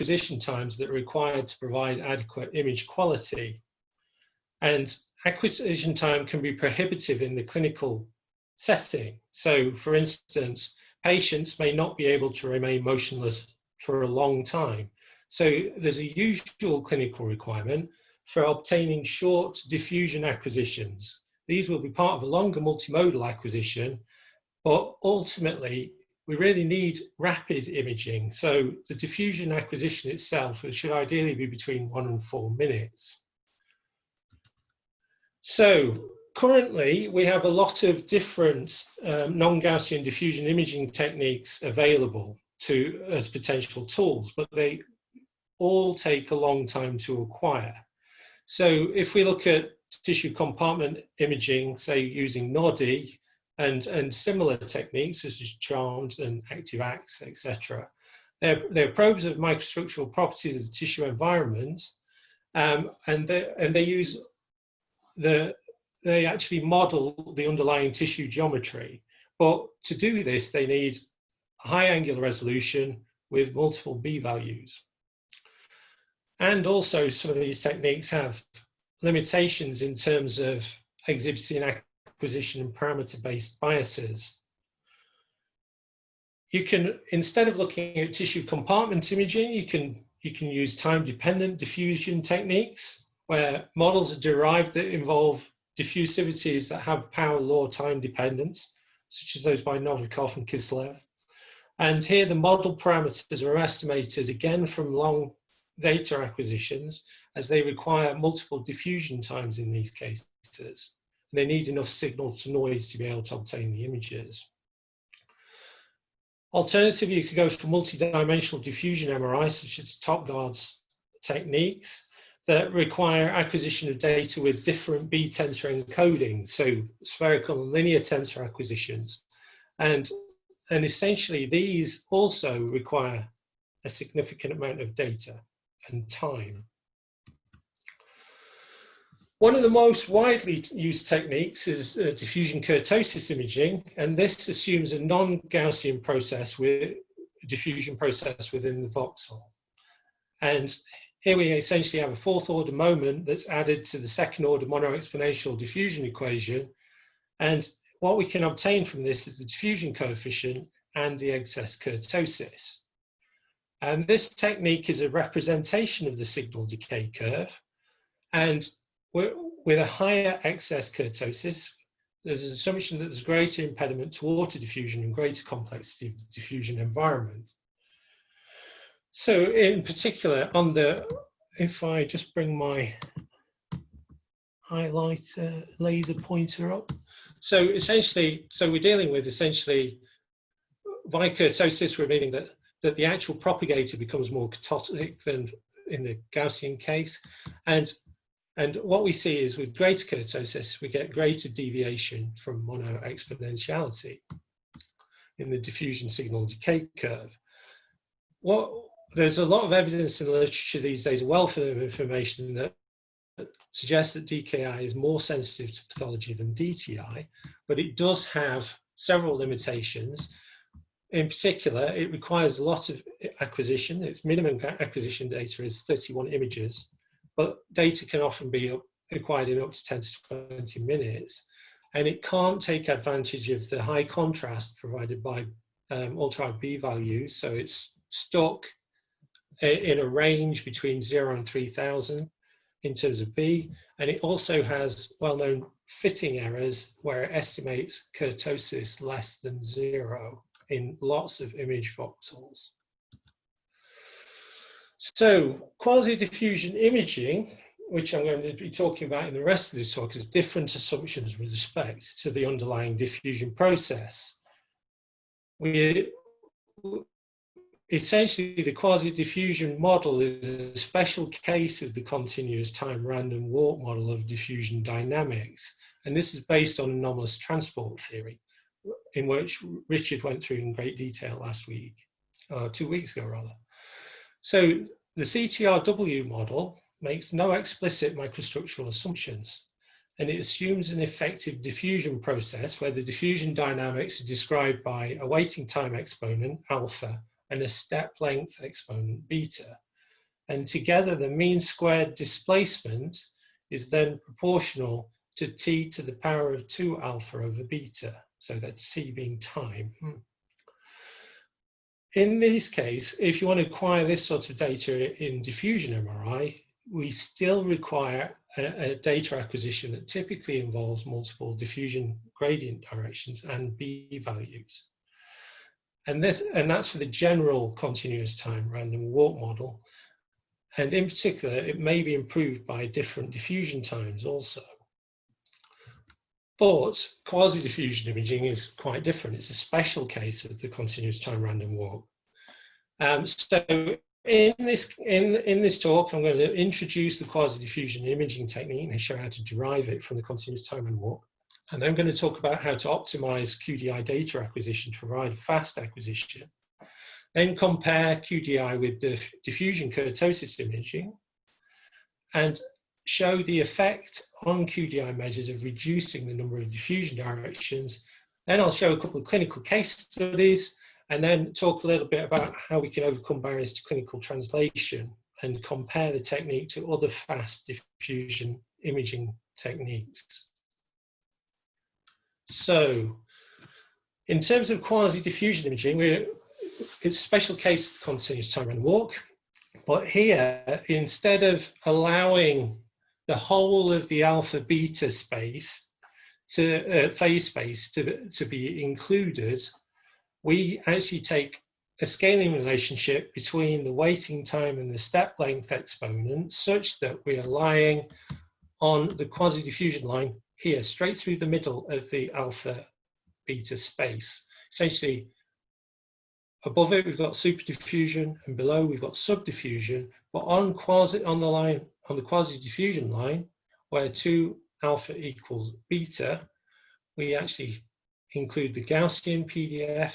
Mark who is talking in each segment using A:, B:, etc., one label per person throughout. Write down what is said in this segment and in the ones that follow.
A: acquisition times that are required to provide adequate image quality. And acquisition time can be prohibitive in the clinical setting. So, for instance, patients may not be able to remain motionless for a long time. So there's a usual clinical requirement for obtaining short diffusion acquisitions. These will be part of a longer multimodal acquisition, but ultimately we really need rapid imaging. So the diffusion acquisition itself should ideally be between 1 and 4 minutes. So currently we have a lot of different non-Gaussian diffusion imaging techniques available as potential tools, but they all take a long time to acquire. So if we look at tissue compartment imaging, say using NODI and similar techniques such as CHARMED and ActiveAX, etc., they're probes of microstructural properties of the tissue environment, and they actually model the underlying tissue geometry. But to do this, they need high angular resolution with multiple B values. And also some of these techniques have limitations in terms of exhibiting acquisition and parameter-based biases. You can, instead of looking at tissue compartment imaging, you can use time-dependent diffusion techniques where models are derived that involve diffusivities that have power law time dependence, such as those by Novikov and Kislev. And here the model parameters are estimated again from long data acquisitions, as they require multiple diffusion times in these cases. They need enough signal to noise to be able to obtain the images. Alternatively, you could go for multi-dimensional diffusion MRI, such as Top-Guard's techniques, that require acquisition of data with different B tensor encodings, so spherical and linear tensor acquisitions. And essentially, these also require a significant amount of data and time. One of the most widely used techniques is diffusion kurtosis imaging, and this assumes a non-Gaussian process with diffusion process within the voxel. And here we essentially have a fourth order moment that's added to the second order monoexponential diffusion equation. And what we can obtain from this is the diffusion coefficient and the excess kurtosis. And this technique is a representation of the signal decay curve. And with a higher excess kurtosis, there's an assumption that there's greater impediment to autodiffusion and greater complexity of the diffusion environment. So in particular, if I just bring my highlighter laser pointer up. So essentially, we're dealing with essentially by kurtosis, we're meaning that the actual propagator becomes more ketotic than in the Gaussian case. And what we see is with greater kurtosis, we get greater deviation from mono-exponentiality in the diffusion signal decay curve. There's a lot of evidence in the literature these days, a wealth of information that suggests that DKI is more sensitive to pathology than DTI, but it does have several limitations. In particular, it requires a lot of acquisition. Its minimum acquisition data is 31 images, but data can often be acquired in up to 10 to 20 minutes. And it can't take advantage of the high contrast provided by ultra-high B values. So it's stuck in a range between 0 and 3000 in terms of B. And it also has well-known fitting errors where it estimates kurtosis less than 0 in lots of image voxels. So quasi-diffusion imaging, which I'm going to be talking about in the rest of this talk, has different assumptions with respect to the underlying diffusion process. Essentially, the quasi-diffusion model is a special case of the continuous time random walk model of diffusion dynamics. And this is based on anomalous transport theory, in which Richard went through in great detail last week, 2 weeks ago rather. So the CTRW model makes no explicit microstructural assumptions, and it assumes an effective diffusion process where the diffusion dynamics are described by a waiting time exponent, alpha, and a step length exponent, beta. And together, the mean squared displacement is then proportional to t to the power of 2 alpha over beta. So that's c being time. In this case, if you want to acquire this sort of data in diffusion MRI, we still require a data acquisition that typically involves multiple diffusion gradient directions and b values. And that's for the general continuous time random walk model. And in particular, it may be improved by different diffusion times also. But quasi-diffusion imaging is quite different. It's a special case of the continuous time random walk. So in this talk, I'm going to introduce the quasi-diffusion imaging technique and show how to derive it from the continuous time random walk. And then I'm going to talk about how to optimize QDI data acquisition to provide fast acquisition. Then compare QDI with the diffusion kurtosis imaging and show the effect on QDI measures of reducing the number of diffusion directions. Then I'll show a couple of clinical case studies and then talk a little bit about how we can overcome barriers to clinical translation and compare the technique to other fast diffusion imaging techniques. So, in terms of quasi-diffusion imaging, it's a special case of continuous time random walk, but here, instead of allowing the whole of the alpha beta space to phase space to be included, we actually take a scaling relationship between the waiting time and the step length exponent such that we are lying on the quasi-diffusion line here, straight through the middle of the alpha beta space. Essentially, above it we've got superdiffusion, and below we've got subdiffusion. But on the quasi-diffusion line, where 2 alpha equals beta, we actually include the Gaussian PDF,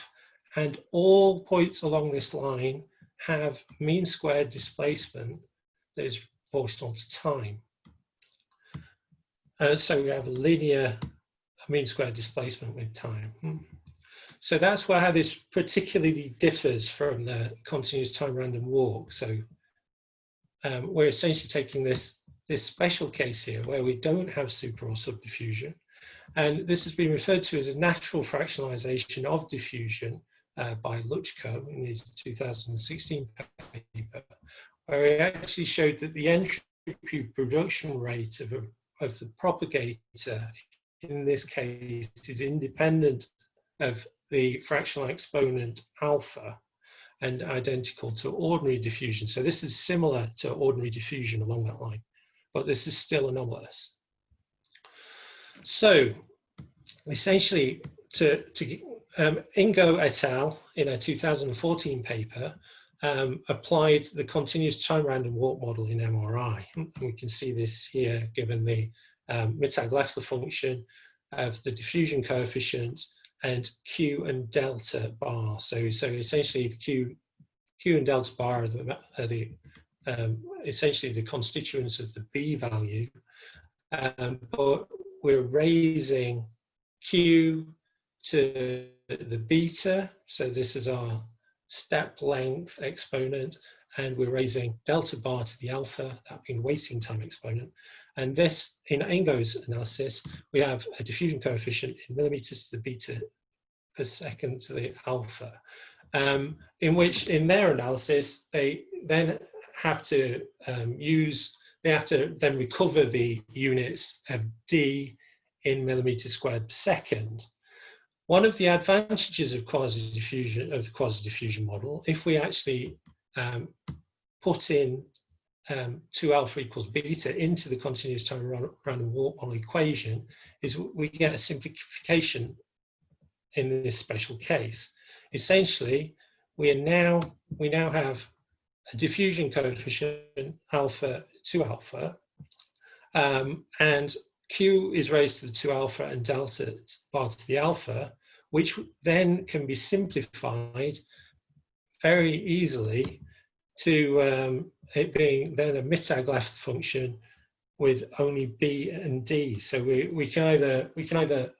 A: and all points along this line have mean squared displacement that is proportional to time. So we have a linear mean squared displacement with time. So that's how this particularly differs from the continuous time random walk. So we're essentially taking this special case here where we don't have super or subdiffusion. And this has been referred to as a natural fractionalization of diffusion by Luchko in his 2016 paper, where he actually showed that the entropy production rate of the propagator in this case is independent of the fractional exponent alpha and identical to ordinary diffusion. So this is similar to ordinary diffusion along that line, but this is still anomalous. So essentially, Ingo et al. In a 2014 paper applied the continuous time random walk model in MRI. And we can see this here given the Mittag-Leffler function of the diffusion coefficient and Q and delta bar. So essentially the Q and delta bar are essentially the constituents of the B value, but we're raising Q to the beta, so this is our step length exponent, and we're raising delta bar to the alpha, that being the waiting time exponent. And this, in Ingo's analysis, we have a diffusion coefficient in millimeters to the beta per second to the alpha, in which, in their analysis, they then have to then recover the units of D in millimeters squared per second. One of the advantages of the quasi-diffusion model, if we actually put in 2 alpha equals beta into the continuous time random walk model equation, is we get a simplification in this special case. Essentially, we now have a diffusion coefficient alpha 2 alpha, and Q is raised to the 2 alpha and delta bar to the alpha, which then can be simplified very easily to it being then a Mittag-Leffler function with only B and D. So we can either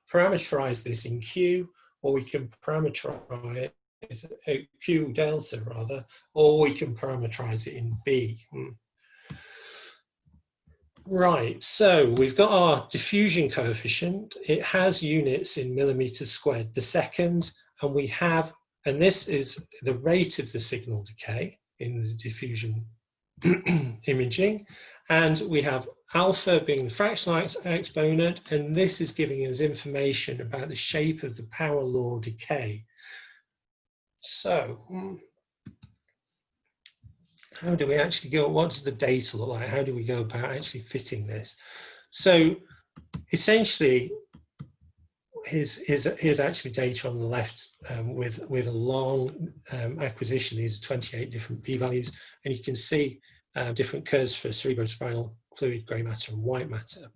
A: parameterize this in Q, or we can parameterize Q delta rather, or we can parameterize it in B. Right, so we've got our diffusion coefficient. It has units in millimeters squared per second, and we have, and this is the rate of the signal decay in the diffusion imaging, and we have alpha being the fractional exponent, and this is giving us information about the shape of the power law decay. So how do we actually go, what does the data look like? How do we go about actually fitting this? So essentially, here's actually data on the left with a long acquisition. These are 28 different p-values, and you can see different curves for cerebrospinal fluid, grey matter and white matter.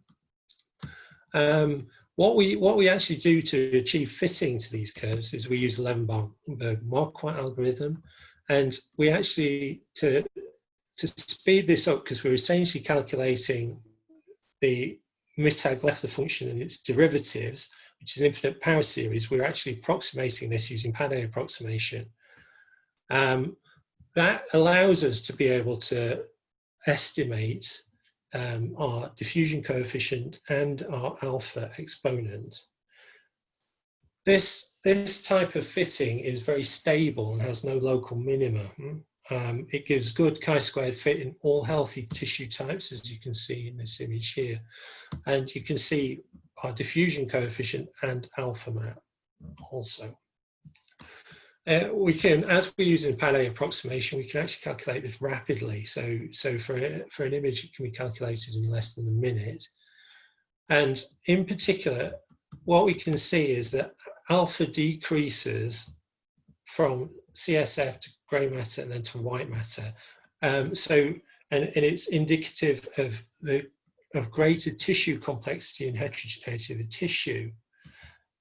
A: What we actually do to achieve fitting to these curves is we use the Levenberg-Marquardt algorithm, and we actually, to speed this up, because we're essentially calculating the Mittag-Leffler function and its derivatives, which is an infinite power series, we're actually approximating this using Pade approximation. That allows us to be able to estimate our diffusion coefficient and our alpha exponent. This type of fitting is very stable and has no local minima. It gives good chi-squared fit in all healthy tissue types, as you can see in this image here. And you can see our diffusion coefficient and alpha map also. We can, as we're using Pade approximation, we can actually calculate this rapidly. So for an image, it can be calculated in less than a minute. And in particular, what we can see is that alpha decreases from CSF to grey matter and then to white matter. And it's indicative of greater tissue complexity and heterogeneity of the tissue.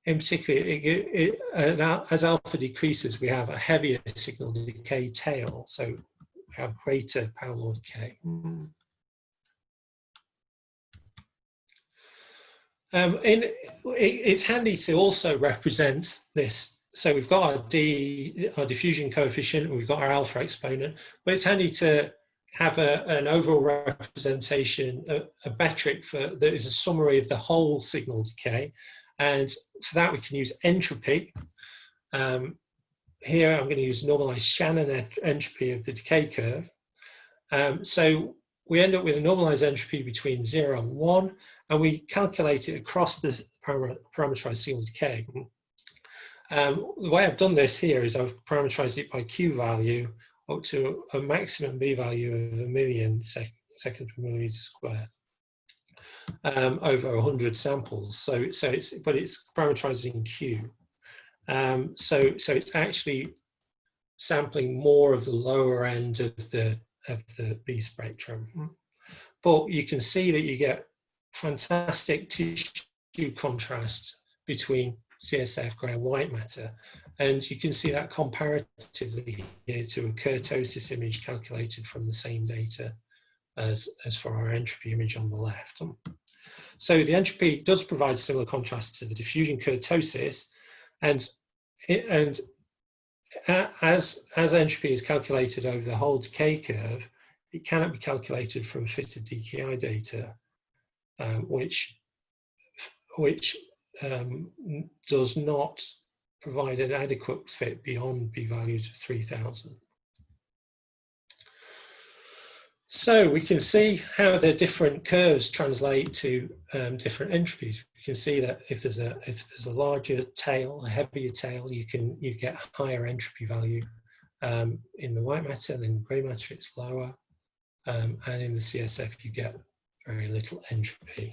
A: In particular, as alpha decreases, we have a heavier signal decay tail, so we have greater power law decay. It's handy to also represent this. So we've got our diffusion coefficient, and we've got our alpha exponent, but it's handy to have an overall representation, a metric that is a summary of the whole signal decay. And for that, we can use entropy. Here, I'm going to use normalized Shannon entropy of the decay curve. So we end up with a normalized entropy between 0 and 1, and we calculate it across the parameterized signal decay. The way I've done this here is I've parameterized it by Q value up to a maximum B value of 1,000,000 seconds per millimeter squared. Over 100 samples, but it's parameterized in Q. So it's actually sampling more of the lower end of the B spectrum. But you can see that you get fantastic tissue contrast between CSF, grey and white matter, and you can see that comparatively here to a kurtosis image calculated from the same data as for our entropy image on the left. So the entropy does provide similar contrast to the diffusion kurtosis, and as entropy is calculated over the whole decay curve, it cannot be calculated from fitted DKI data, which does not provide an adequate fit beyond p values of 3,000. So we can see how the different curves translate to different entropies. We can see that if there's a larger tail, a heavier tail, you get higher entropy value in the white matter, and then grey matter it's lower, and in the CSF you get very little entropy.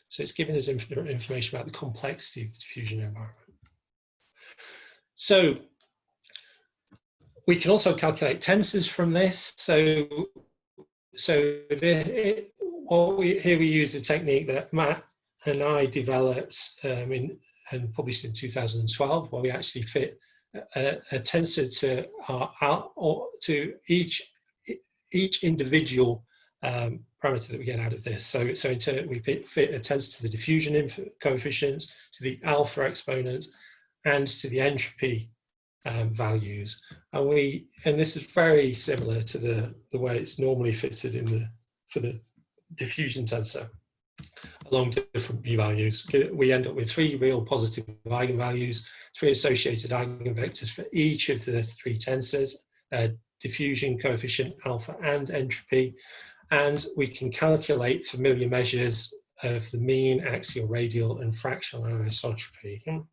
A: So it's giving us information about the complexity of the diffusion environment. So we can also calculate tensors from this. So here we use a technique that Matt and I developed and published in 2012, where we actually fit a tensor to each individual parameter that we get out of this. So in turn, we fit a tensor to the diffusion coefficients, to the alpha exponents, and to the entropy values, and this is very similar to the way it's normally fitted in for the diffusion tensor along different p-values. We end up with 3 real positive eigenvalues, 3 associated eigenvectors for each of the 3 tensors, diffusion coefficient, alpha, and entropy, and we can calculate familiar measures of the mean, axial, radial, and fractional anisotropy.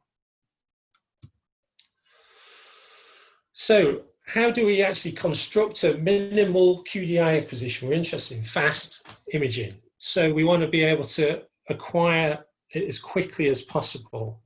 A: So how do we actually construct a minimal QDI acquisition? We're interested in fast imaging. So we want to be able to acquire it as quickly as possible.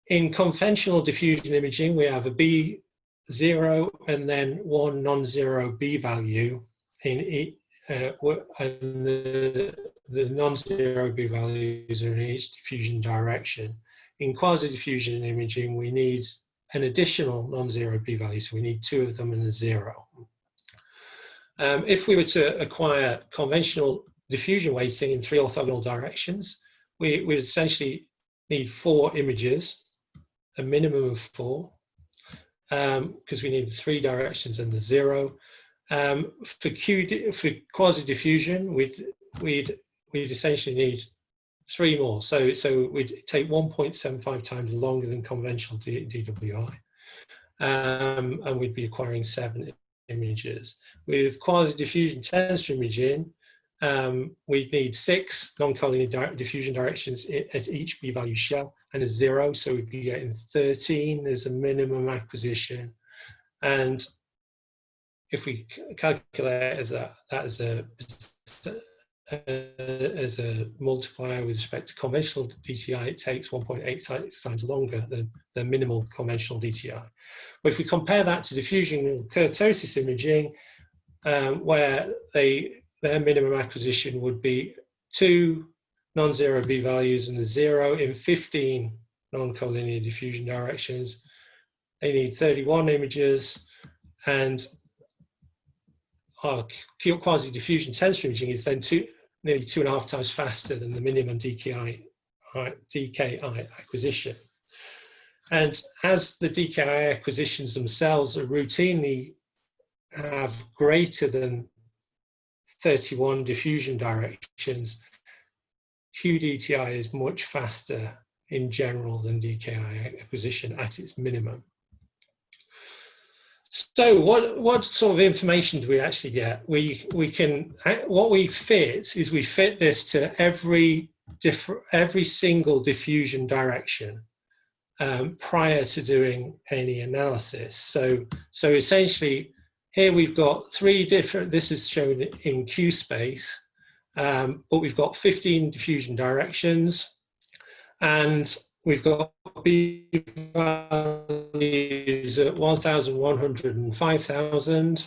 A: In conventional diffusion imaging, we have a B0 and then 1 non-zero B value in each, and the non-zero B values are in each diffusion direction. In quasi-diffusion imaging, we need an additional non-zero B value, so we need 2 of them and a 0. If we were to acquire conventional diffusion weighting in 3 orthogonal directions, we would essentially need 4 images, a minimum of 4, because we need 3 directions and the 0. For quasi-diffusion, we'd essentially need 3 more. So we'd take 1.75 times longer than conventional DWI, and we'd be acquiring 7 images. With quasi-diffusion tensor imaging, we'd need 6 non-collinear diffusion directions at each b-value shell and a 0, so we'd be getting 13 as a minimum acquisition. And if we calculate as a multiplier with respect to conventional DTI, it takes 1.8 times longer than the minimal conventional DTI. But if we compare that to diffusion and kurtosis imaging, where their minimum acquisition would be 2 non-zero B values and a 0 in 15 non-collinear diffusion directions, they need 31 images, and our quasi-diffusion tensor imaging is then nearly 2.5 times faster than the minimum DKI acquisition. And as the DKI acquisitions themselves are routinely have greater than 31 diffusion directions, QDTI is much faster in general than DKI acquisition at its minimum. So what sort of information do we actually get? What we fit is we fit this to every single diffusion direction prior to doing any analysis. So essentially here we've got 3 different, this is shown in Q space, but we've got 15 diffusion directions, and we've got B values at 1,100 and 5,000,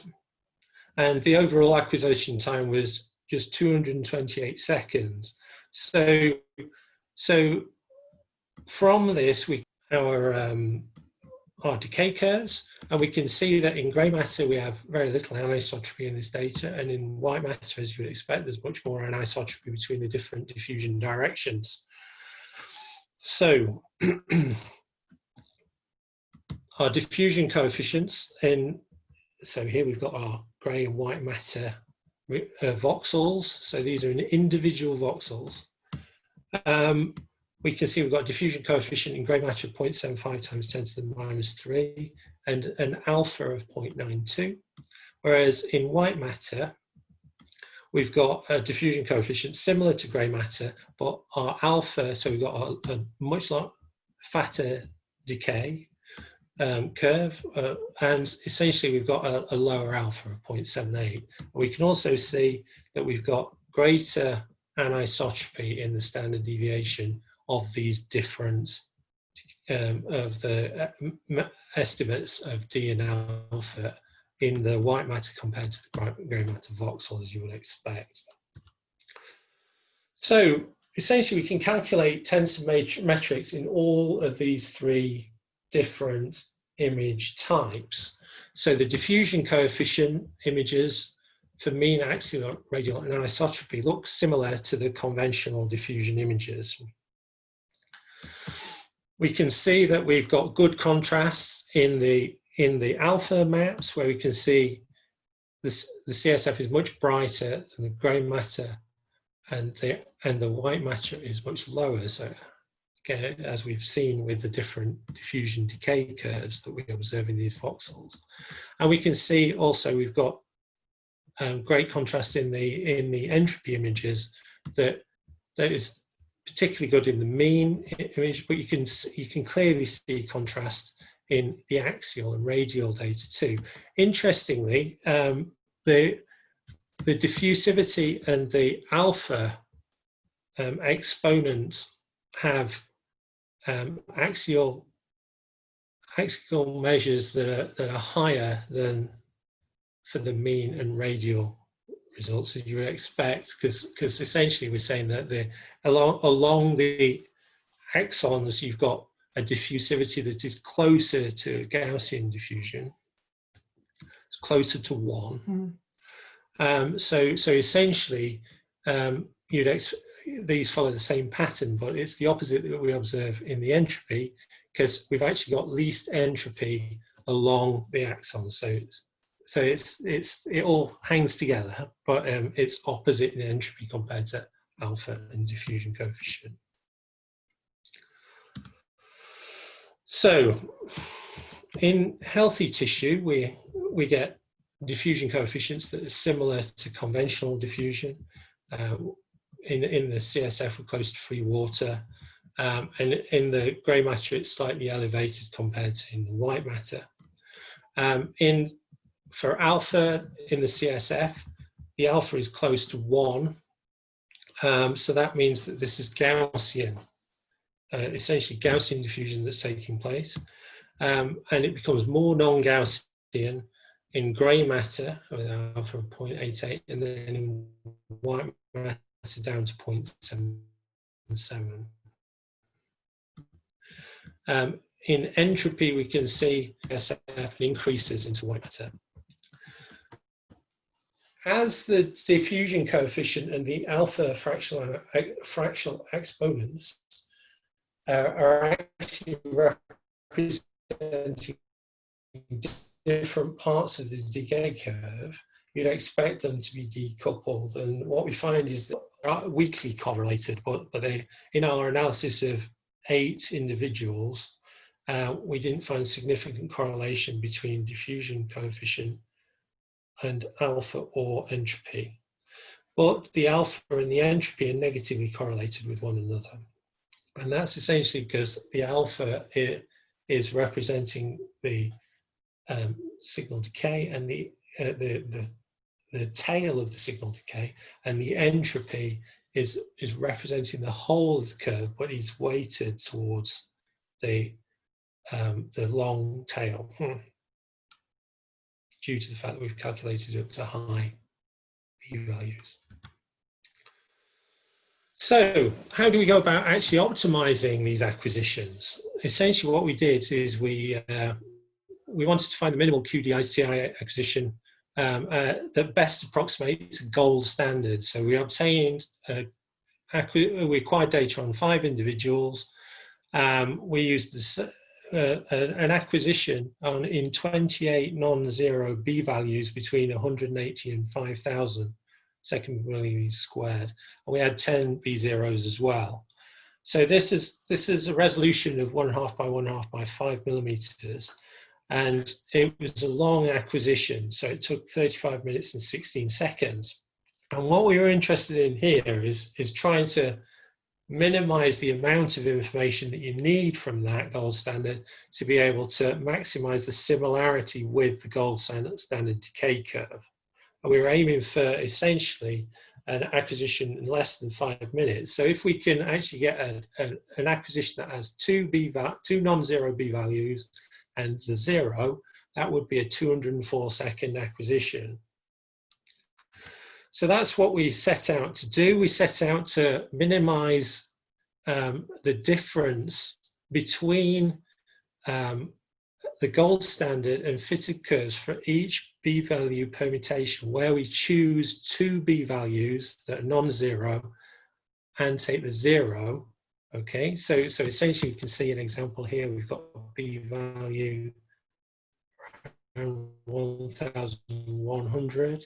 A: and the overall acquisition time was just 228 seconds. So from this, our decay curves, and we can see that in grey matter we have very little anisotropy in this data, and in white matter, as you would expect, there's much more anisotropy between the different diffusion directions. So our diffusion coefficients, so here we've got our grey and white matter voxels, so these are individual voxels. We can see we've got diffusion coefficient in grey matter of 0.75 times 10 to the minus 3 and an alpha of 0.92, whereas in white matter we've got a diffusion coefficient similar to grey matter, but our alpha, so we've got a much fatter decay curve, and essentially we've got a lower alpha of 0.78. We can also see that we've got greater anisotropy in the standard deviation of these different of the estimates of D and alpha in the white matter compared to the grey matter voxel, as you would expect. So essentially we can calculate tensor metrics in all of these 3 different image types. So the diffusion coefficient images for mean, axial, radial, and anisotropy look similar to the conventional diffusion images. We can see that we've got good contrast in the alpha maps, where we can see the CSF is much brighter than the grey matter, and the white matter is much lower. So again, as we've seen with the different diffusion decay curves that we observe in these voxels, and we can see also we've got great contrast in the entropy images that is particularly good in the mean image, but you can clearly see contrast in the axial and radial data too. Interestingly, the diffusivity and the alpha exponents have axial measures that are higher than for the mean and radial results, as you would expect, because essentially we're saying that along the axons you've got a diffusivity that is closer to Gaussian diffusion. It's closer to 1. So essentially these follow the same pattern, but it's the opposite that we observe in the entropy, because we've actually got least entropy along the axon. So it all hangs together, but it's opposite in entropy compared to alpha and diffusion coefficient. So in healthy tissue, we get diffusion coefficients that are similar to conventional diffusion. In the CSF, we're close to free water, and in the grey matter, it's slightly elevated compared to in the white matter. For alpha in the CSF, the alpha is close to 1, so that means that this is Gaussian, essentially Gaussian diffusion that's taking place, and it becomes more non-Gaussian in grey matter with alpha of 0.88, and then in white matter down to 0.77. In entropy, we can see SF increases into white matter. As the diffusion coefficient and the alpha fractional exponents are actually representing different parts of the decay curve, you'd expect them to be decoupled. And what we find is that they are weakly correlated, but in our analysis of 8 individuals, we didn't find significant correlation between diffusion coefficient and alpha or entropy. But the alpha and the entropy are negatively correlated with one another. And that's essentially because the alpha is representing the signal decay and the tail of the signal decay, and the entropy is representing the whole of the curve, but is weighted towards the long tail, due to the fact that we've calculated it to high p-values. So how do we go about actually optimizing these acquisitions? Essentially what we did is we wanted to find the minimal QDITI acquisition that best approximates a gold standard. So we obtained, we acquired data on 5 individuals. We used this, an acquisition in 28 non-zero b-values between 180 and 5,000 second millimeters squared, and we had 10 b-zeros as well. So this is a resolution of 1/2 by 1/2 by 5 millimeters, and it was a long acquisition, so it took 35 minutes and 16 seconds. And what we were interested in here is trying to minimize the amount of information that you need from that gold standard to be able to maximize the similarity with the gold standard decay curve. And we were aiming for essentially an acquisition in less than 5 minutes. So if we can actually get an acquisition that has 2 non-zero b values and the 0, that would be a 204-second acquisition. So that's what we set out to do. We set out to minimize the difference between the gold standard and fitted curves for each b-value permutation, where we choose 2 b-values that are non-zero and take the 0 Okay, so essentially you can see an example here. We've got a p-value around 1,100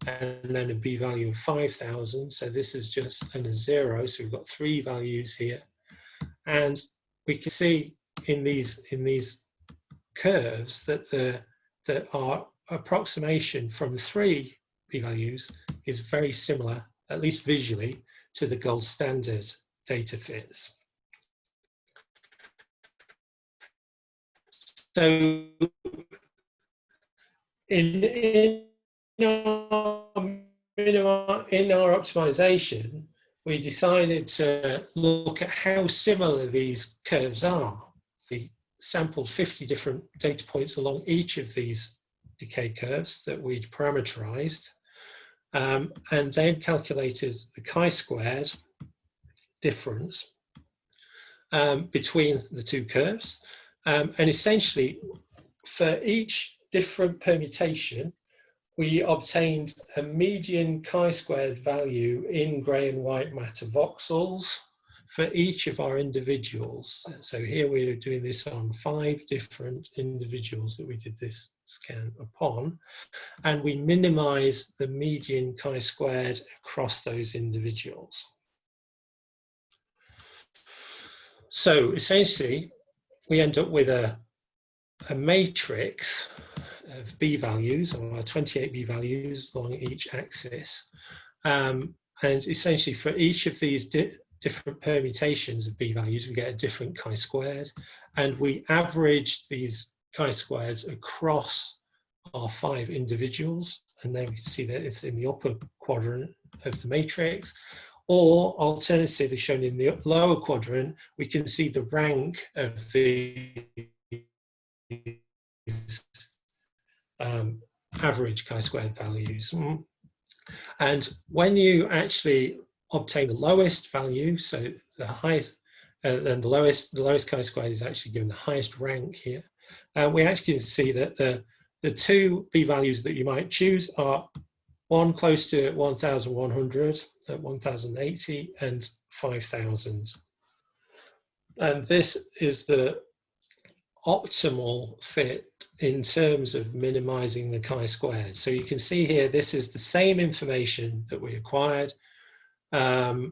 A: and then a b-value of 5,000. So this is just and a 0. So we've got 3 values here, and we can see in these curves that our approximation from 3 p-values is very similar, at least visually, to the gold standard data fits. So in our optimization, we decided to look at how similar these curves are. We sampled 50 different data points along each of these decay curves that we'd parameterized, and then calculated the chi-squared difference between the two curves. And essentially, for each different permutation, we obtained a median chi-squared value in grey and white matter voxels for each of our individuals. So here we're doing this on 5 different individuals that we did this scan upon, and we minimize the median chi-squared across those individuals. So essentially, we end up with a matrix of B values, or 28 B values along each axis. And essentially for each of these different permutations of B values, we get a different chi-squared, and we average these chi-squareds across our 5 individuals. And then we can see that it's in the upper quadrant of the matrix. Or alternatively, shown in the lower quadrant, we can see the rank of the average chi-squared values. And when you actually obtain the lowest value, so the highest, and the lowest chi-squared is actually given the highest rank here, we actually see that the 2 p-values that you might choose are one close to 1,100 at 1,080 and 5,000. And this is the optimal fit in terms of minimizing the chi-squared. So you can see here, this is the same information that we acquired, but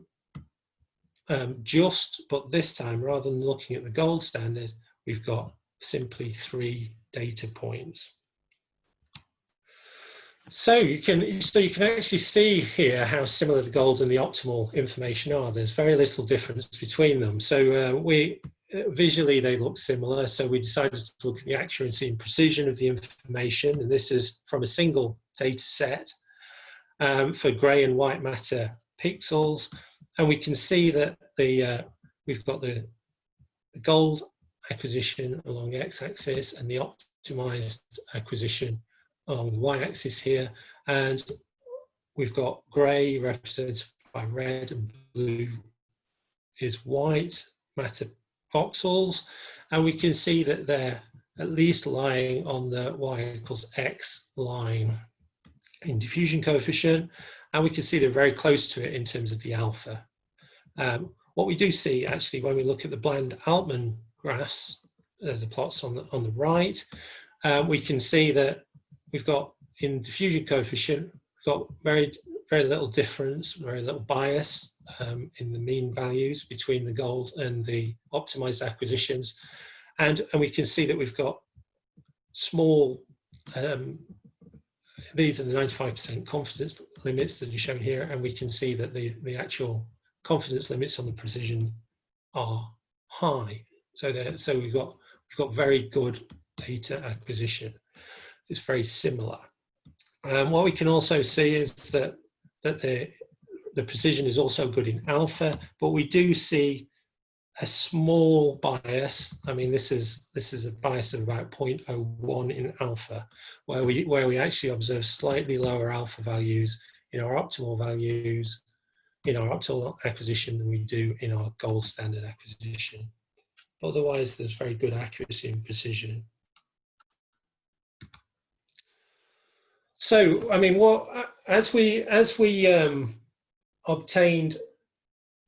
A: this time, rather than looking at the gold standard, we've got simply 3 data points. So you can actually see here how similar the gold and the optimal information are. There's very little difference between them. So visually they look similar. So we decided to look at the accuracy and precision of the information, and this is from a single data set for grey and white matter pixels. And we can see that we've got the gold acquisition along the x-axis and the optimized acquisition along the y-axis here, and we've got grey represented by red and blue is white matter voxels, and we can see that they're at least lying on the y=x line in diffusion coefficient, and we can see they're very close to it in terms of the alpha. What we do see actually when we look at the Bland-Altman graphs, the plots on the right, we can see that we've got in diffusion coefficient, we've got very little difference, very little bias in the mean values between the gold and the optimized acquisitions. And we can see that we've got small, these are the 95% confidence limits that are shown here, and we can see that the actual confidence limits on the precision are high. So we've got very good data acquisition. It's very similar. What we can also see is that the precision is also good in alpha, but we do see a small bias. I mean, this is a bias of about 0.01 in alpha, where we actually observe slightly lower alpha values in our optimal values, in our optimal acquisition than we do in our gold standard acquisition. Otherwise, there's very good accuracy and precision. So, I mean, as we obtained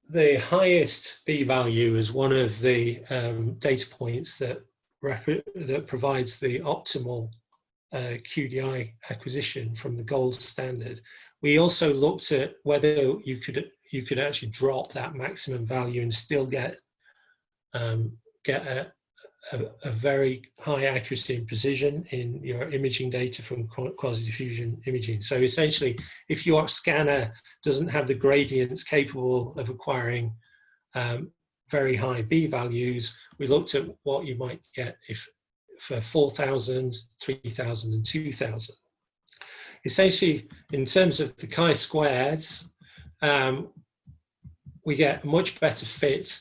A: the highest b-value is one of the data points that provides the optimal QDI acquisition from the gold standard. We also looked at whether you could actually drop that maximum value and still get a very high accuracy and precision in your imaging data from quasi-diffusion imaging. So essentially, if your scanner doesn't have the gradients capable of acquiring very high B values, we looked at what you might get for 4,000, 3,000 and 2,000. Essentially, in terms of the chi-squareds, we get a much better fit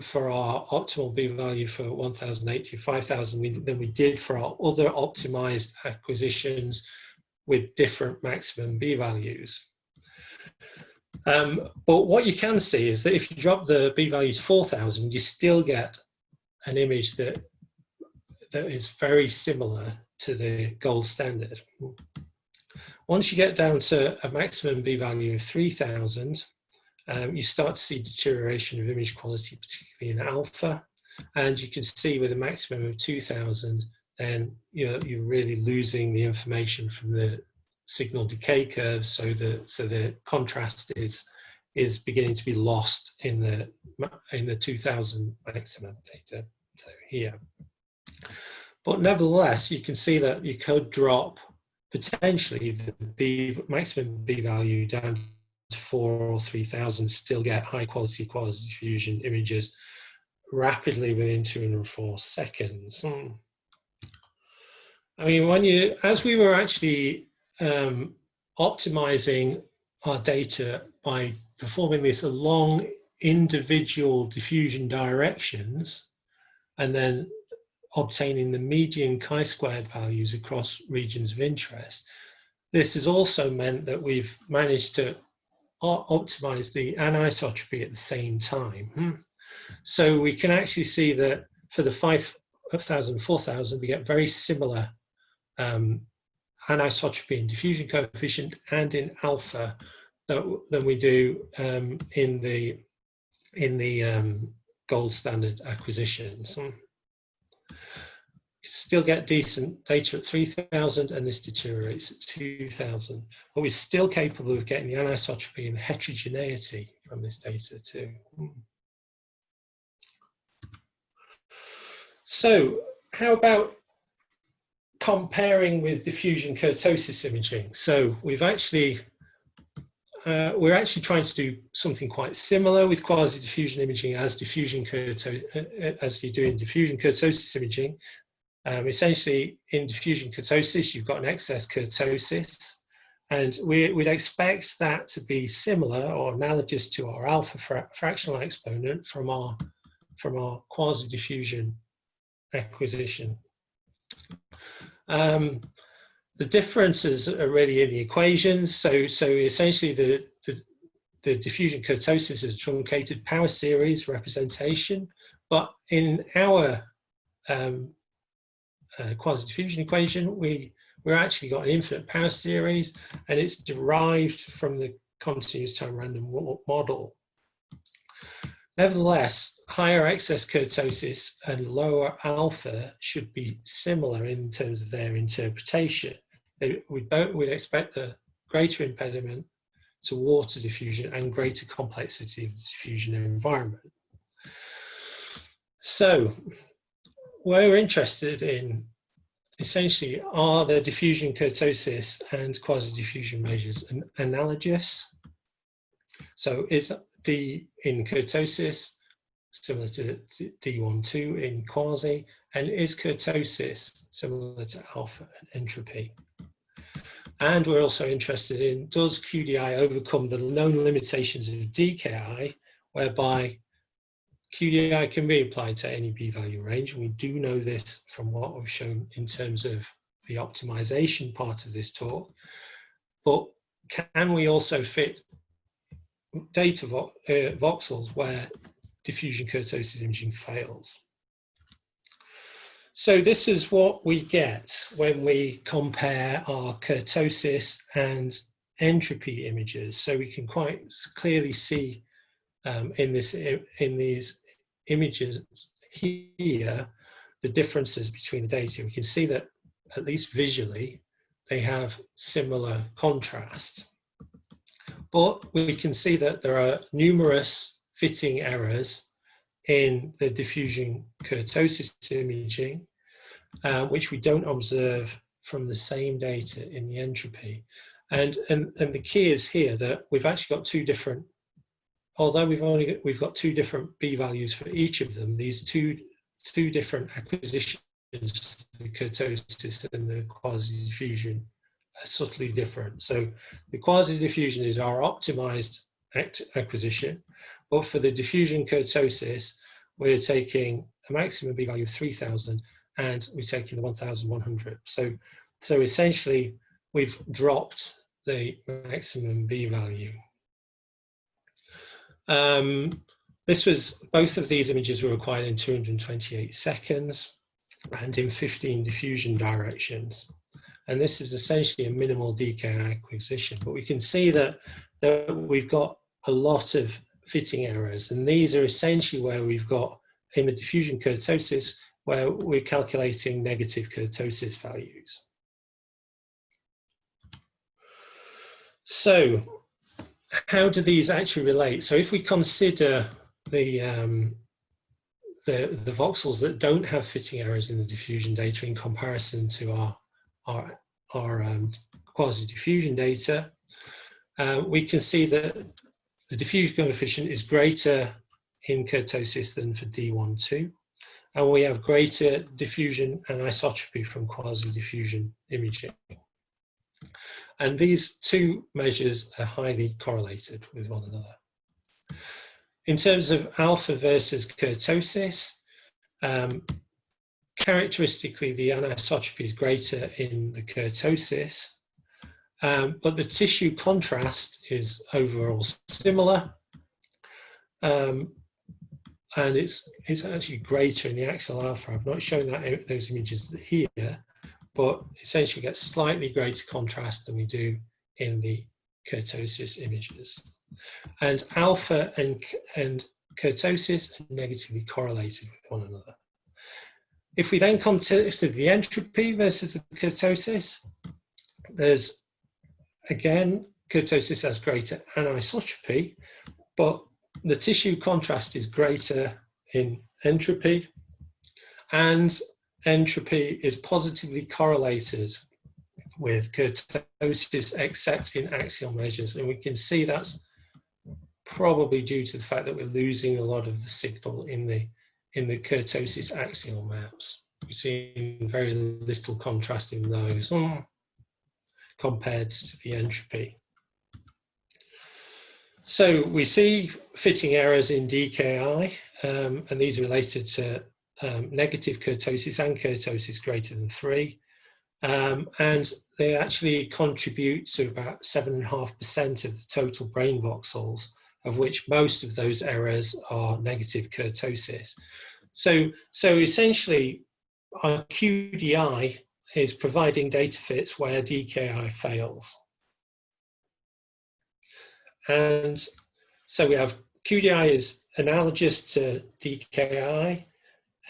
A: for our optimal B value for 1,080 or 5,000 than we did for our other optimized acquisitions with different maximum B values. But what you can see is that if you drop the B value to 4,000, you still get an image that is very similar to the gold standard. Once you get down to a maximum B value of 3,000, you start to see deterioration of image quality, particularly in alpha. And you can see with a maximum of 2,000, then you're really losing the information from the signal decay curve. So the contrast is beginning to be lost in the 2,000 maximum data. So here. But nevertheless, you can see that you could drop potentially the maximum B value down to 4,000 or 3,000, still get high quality quasi-diffusion images rapidly within 204 seconds. I mean, as we were actually optimizing our data by performing this along individual diffusion directions and then obtaining the median chi-squared values across regions of interest, this has also meant that we've managed to optimize the anisotropy at the same time. So we can actually see that for the 5,000, 4,000, we get very similar anisotropy in diffusion coefficient and in alpha than we do in the gold standard acquisitions. Still get decent data at 3,000, and this deteriorates at 2,000. But we're still capable of getting the anisotropy and the heterogeneity from this data too. So how about comparing with diffusion kurtosis imaging? So we've actually we're actually trying to do something quite similar with quasi-diffusion imaging as you do in diffusion kurtosis imaging. Essentially, in diffusion kurtosis, you've got an excess kurtosis, and we'd expect that to be similar or analogous to our alpha fractional exponent from our quasi-diffusion acquisition. The differences are really in the equations. So essentially, the diffusion kurtosis is a truncated power series representation, but in our quasi-diffusion equation, we're actually got an infinite power series, and it's derived from the continuous time random model. Nevertheless, higher excess kurtosis and lower alpha should be similar in terms of their interpretation. We'd expect a greater impediment to water diffusion and greater complexity of the diffusion environment. So we're interested in essentially, are the diffusion kurtosis and quasi-diffusion measures analogous? So is D in kurtosis similar to D12 in quasi, and is kurtosis similar to alpha and entropy? And we're also interested in, does QDI overcome the known limitations of DKI, whereby QDI can be applied to any B-value range, and we do know this from what we've shown in terms of the optimization part of this talk. But can we also fit data voxels where diffusion kurtosis imaging fails? So this is what we get when we compare our kurtosis and entropy images. So we can quite clearly see in these images here, the differences between the data. We can see that, at least visually, they have similar contrast. But we can see that there are numerous fitting errors in the diffusion kurtosis imaging, which we don't observe from the same data in the entropy. And the key is here that we've actually got two different, although we've got two different B values for each of them, these two different acquisitions, the kurtosis and the quasi-diffusion, are subtly different. So the quasi-diffusion is our optimized acquisition, but for the diffusion kurtosis, we're taking a maximum B value of 3000 and we're taking the 1100. So essentially, we've dropped the maximum B value. Both of these images were acquired in 228 seconds and in 15 diffusion directions. And this is essentially a minimal DKI acquisition, but we can see that we've got a lot of fitting errors, and these are essentially where we've got in the diffusion kurtosis, where we're calculating negative kurtosis values. So how do these actually relate? So if we consider the voxels that don't have fitting errors in the diffusion data in comparison to our quasi-diffusion data, we can see that the diffusion coefficient is greater in kurtosis than for D12, and we have greater diffusion anisotropy from quasi-diffusion imaging. And these two measures are highly correlated with one another. In terms of alpha versus kurtosis, characteristically the anisotropy is greater in the kurtosis, but the tissue contrast is overall similar, and it's actually greater in the axial alpha. I've not shown those images here, but essentially get slightly greater contrast than we do in the kurtosis images. And alpha and kurtosis are negatively correlated with one another. If we then consider the entropy versus the kurtosis, there's, again, kurtosis has greater anisotropy, but the tissue contrast is greater in entropy, and entropy is positively correlated with kurtosis except in axial measures. And we can see that's probably due to the fact that we're losing a lot of the signal in the kurtosis axial maps. We're seeing very little contrast in those compared to the entropy. So we see fitting errors in DKI, and these are related to negative kurtosis and kurtosis greater than 3. And they actually contribute to about 7.5% of the total brain voxels, of which most of those errors are negative kurtosis. So essentially, our QDI is providing data fits where DKI fails. And so we have QDI is analogous to DKI,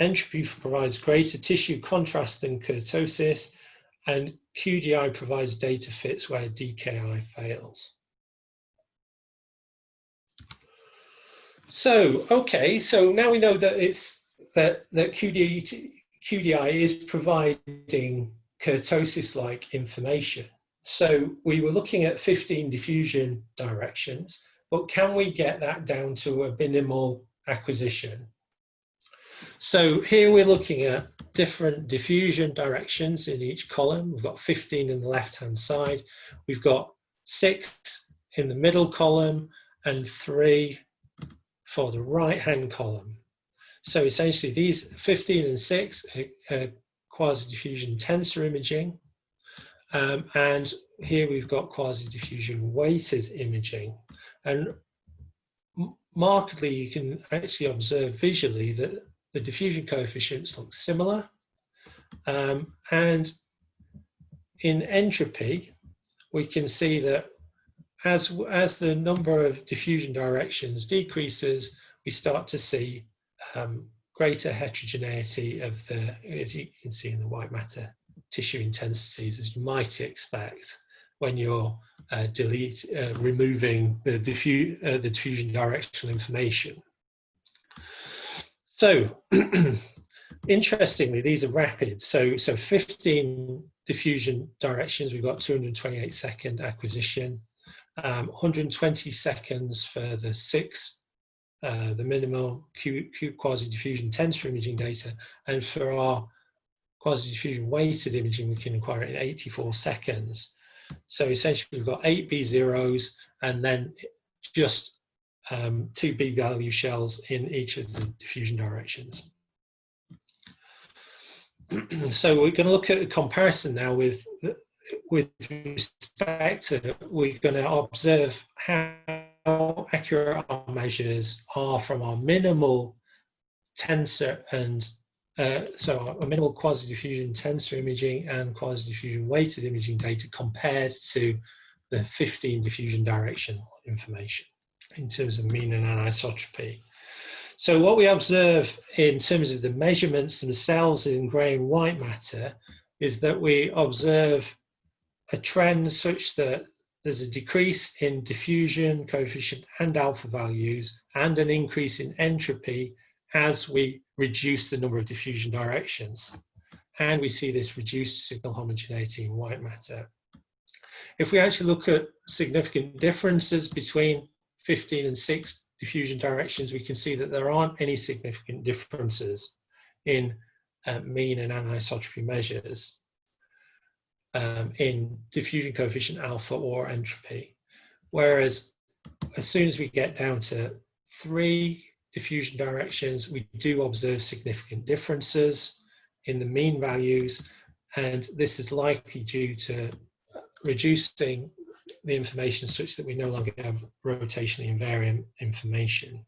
A: entropy provides greater tissue contrast than kurtosis, and QDI provides data fits where DKI fails. So, okay, so now we know that that QDI is providing kurtosis-like information. So we were looking at 15 diffusion directions, but can we get that down to a minimal acquisition? So here we're looking at different diffusion directions in each column. We've got 15 in the left-hand side. We've got 6 in the middle column and 3 for the right-hand column. So essentially these 15 and 6 are quasi-diffusion tensor imaging. And here we've got quasi-diffusion weighted imaging. And markedly, you can actually observe visually that the diffusion coefficients look similar. And in entropy, we can see that as the number of diffusion directions decreases, we start to see greater heterogeneity of the, as you can see in the white matter, tissue intensities, as you might expect when you're removing the diffusion directional information. So interestingly, these are rapid. So 15 diffusion directions, we've got 228-second acquisition, 120 seconds for the 6, the minimal quasi-diffusion tensor imaging data, and for our quasi-diffusion weighted imaging, we can acquire it in 84 seconds. So essentially, we've got 8 B0s and then just 2 B-value shells in each of the diffusion directions. So we're going to look at a comparison now with respect to, we're going to observe how accurate our measures are from our minimal tensor and so our minimal quasi-diffusion tensor imaging and quasi-diffusion weighted imaging data compared to the 15 diffusion direction information in terms of mean and anisotropy. So what we observe in terms of the measurements themselves in grey and white matter is that we observe a trend such that there's a decrease in diffusion coefficient and alpha values and an increase in entropy as we reduce the number of diffusion directions. And we see this reduced signal homogeneity in white matter. If we actually look at significant differences between 15 and 6 diffusion directions, we can see that there aren't any significant differences in mean and anisotropy measures in diffusion coefficient alpha or entropy. Whereas as soon as we get down to 3 diffusion directions, we do observe significant differences in the mean values, and this is likely due to reducing the information such that we no longer have rotationally invariant information.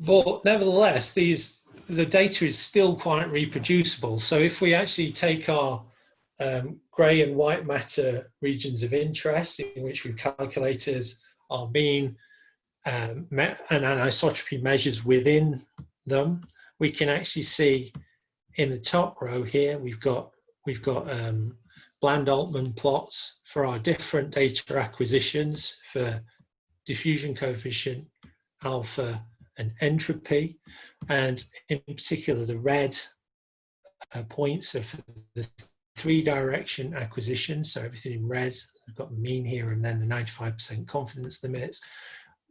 A: But nevertheless, the data is still quite reproducible. So if we actually take our grey and white matter regions of interest, in which we've calculated our mean and anisotropy measures within them, we can actually see in the top row here we've got Bland-Altman plots for our different data acquisitions for diffusion coefficient, alpha, and entropy, and in particular the red points are for the 3-direction acquisition. So everything in red, we've got the mean here, and then the 95% confidence limits.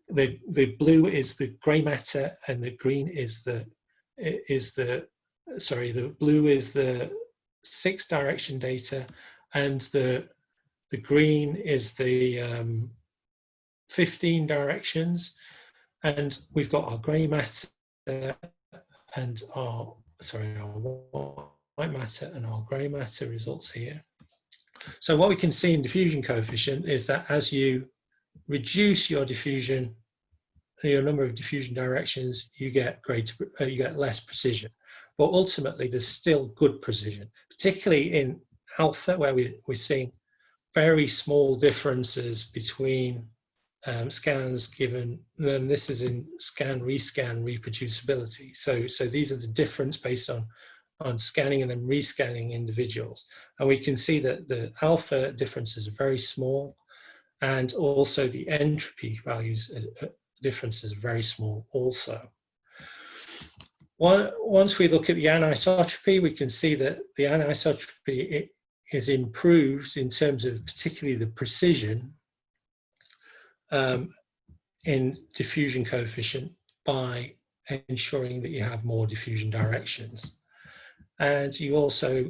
A: The blue is the grey matter, and the green is the blue is the 6-direction data, and the green is the 15 directions, and we've got our grey matter and our white matter and our grey matter results here. So what we can see in diffusion coefficient is that as you reduce your diffusion, your number of diffusion directions, you get less precision. But ultimately, there's still good precision, particularly in alpha, where we're seeing very small differences between scans given, and this is in scan-rescan reproducibility. So these are the difference based on scanning and then rescanning individuals. And we can see that the alpha differences are very small, and also the entropy values differences are very small also. Once we look at the anisotropy, we can see that the anisotropy is improved in terms of particularly the precision in diffusion coefficient by ensuring that you have more diffusion directions. And you also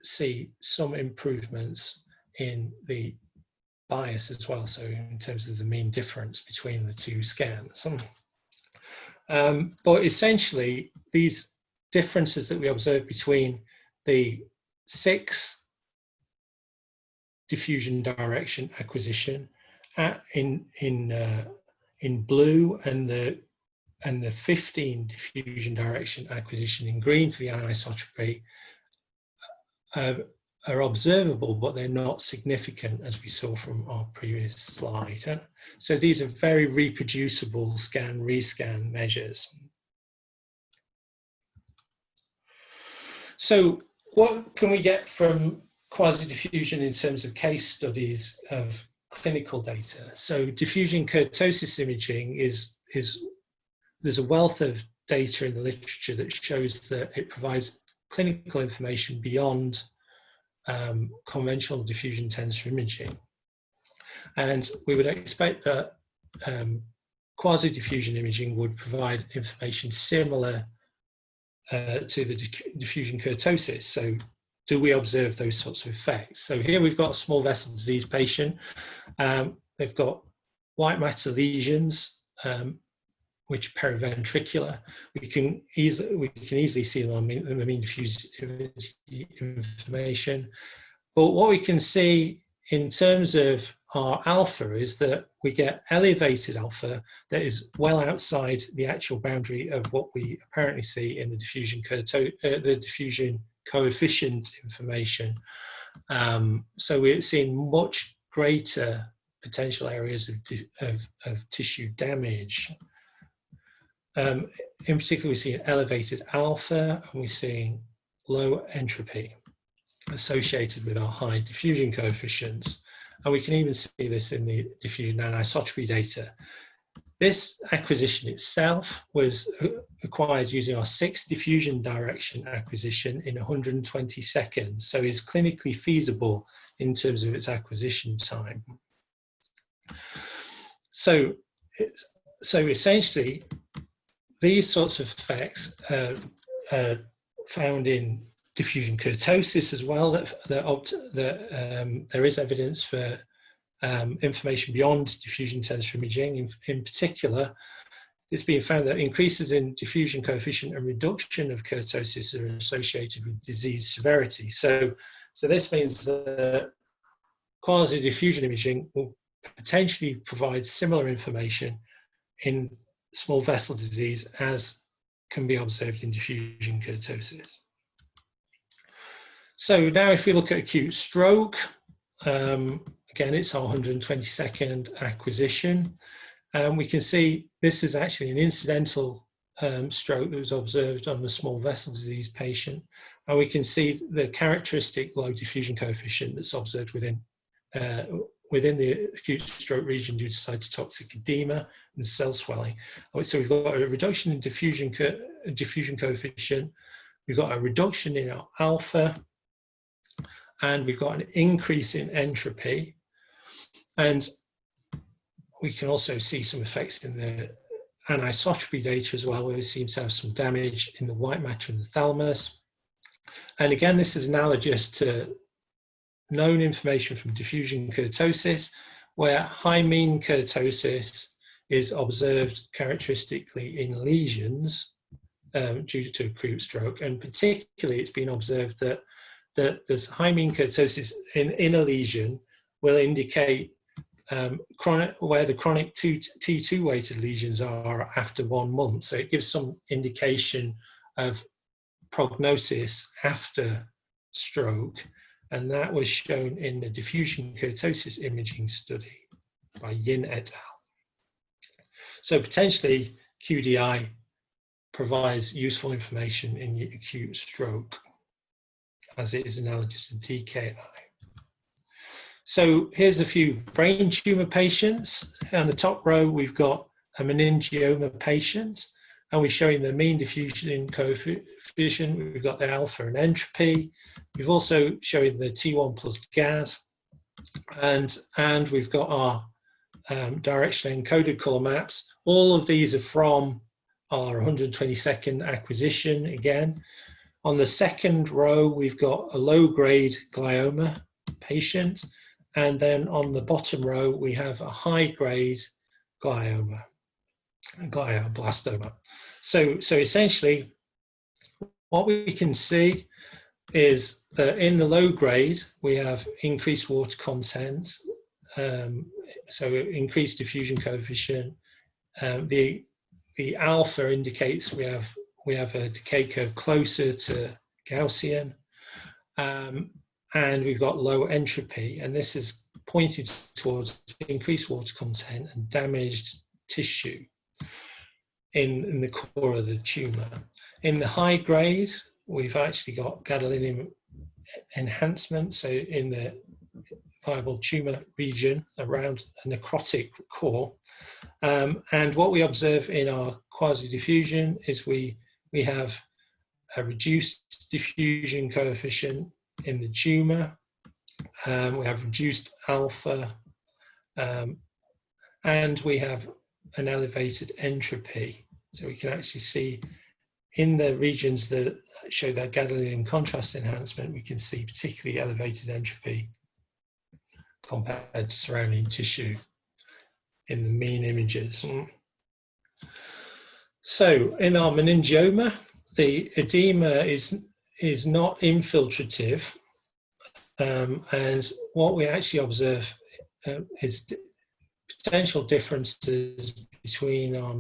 A: see some improvements in the bias as well, so in terms of the mean difference between the 2 scans. But essentially, these differences that we observe between the 6 diffusion direction acquisition in blue and the 15 diffusion direction acquisition in green for the anisotropy are observable, but they're not significant, as we saw from our previous slide. So these are very reproducible scan, rescan measures. So what can we get from quasi-diffusion in terms of case studies of clinical data? So diffusion kurtosis imaging there's a wealth of data in the literature that shows that it provides clinical information beyond conventional diffusion tensor imaging. And we would expect that quasi-diffusion imaging would provide information similar to the diffusion kurtosis. So do we observe those sorts of effects? So here we've got a small vessel disease patient. They've got white matter lesions, which are periventricular. We can easily see them on the mean diffusivity information. But what we can see in terms of our alpha is that we get elevated alpha that is well outside the actual boundary of what we apparently see in the diffusion coefficient information. So we're seeing much greater potential areas of tissue damage. In particular, we're seeing elevated alpha, and we're seeing low entropy associated with our high diffusion coefficients. And we can even see this in the diffusion anisotropy data. This acquisition itself was acquired using our 6th diffusion direction acquisition in 120 seconds, so is clinically feasible in terms of its acquisition time. So essentially, these sorts of effects are found in diffusion kurtosis as well, that there is evidence for information beyond diffusion tensor imaging. In particular, it's been found that increases in diffusion coefficient and reduction of kurtosis are associated with disease severity. So this means that quasi-diffusion imaging will potentially provide similar information in small vessel disease as can be observed in diffusion kurtosis. So now if we look at acute stroke, again, it's our 120-second acquisition. We can see this is actually an incidental stroke that was observed on the small vessel disease patient. And we can see the characteristic low diffusion coefficient that's observed within the acute stroke region due to cytotoxic edema and cell swelling. So we've got a reduction in diffusion coefficient, we've got a reduction in our alpha, and we've got an increase in entropy. And we can also see some effects in the anisotropy data as well, where we seem to have some damage in the white matter and the thalamus. And again, this is analogous to known information from diffusion kurtosis, where high mean kurtosis is observed characteristically in lesions due to acute stroke. And particularly, it's been observed that this high mean kurtosis in a lesion will indicate where the chronic T2 weighted lesions are after 1 month. So it gives some indication of prognosis after stroke. And that was shown in the diffusion kurtosis imaging study by Yin et al. So potentially QDI provides useful information in acute stroke, as it is analogous to DKI. So here's a few brain tumor patients. On the top row, we've got a meningioma patient, and we're showing the mean diffusion coefficient. We've got the alpha and entropy. We've also showing the T1 plus GAD, and we've got our directionally encoded color maps. All of these are from our 120-second acquisition again. On the second row, we've got a low-grade glioma patient, and then on the bottom row, we have a high-grade glioblastoma. So essentially, what we can see is that in the low grade, we have increased water content, so increased diffusion coefficient. The alpha indicates we have a decay curve closer to Gaussian, and we've got low entropy, and this is pointed towards increased water content and damaged tissue in the core of the tumour. In the high grade, we've actually got gadolinium enhancement, so in the viable tumour region around a necrotic core. And what we observe in our quasi-diffusion is we have a reduced diffusion coefficient in the tumour. We have reduced alpha, and we have an elevated entropy. So we can actually see in the regions that show that gadolinium contrast enhancement, we can see particularly elevated entropy compared to surrounding tissue in the mean images. So in our meningioma, the edema is not infiltrative, and what we actually observe is potential differences between our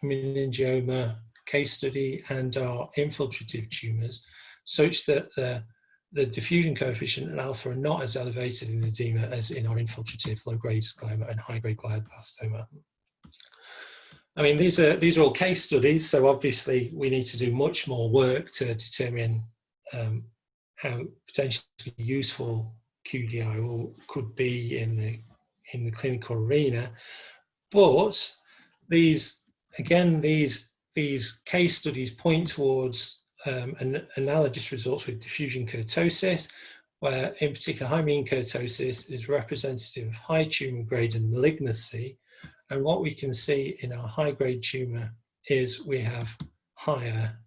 A: meningioma case study and our infiltrative tumours, such that the diffusion coefficient and alpha are not as elevated in edema as in our infiltrative low-grade glioma and high-grade glioblastoma. I mean, these are all case studies, so obviously we need to do much more work to determine how potentially useful QDI could be in the clinical arena. But these case studies point towards analogous results with diffusion kurtosis, where in particular high mean kurtosis is representative of high tumour grade and malignancy. And what we can see in our high grade tumour is we have higher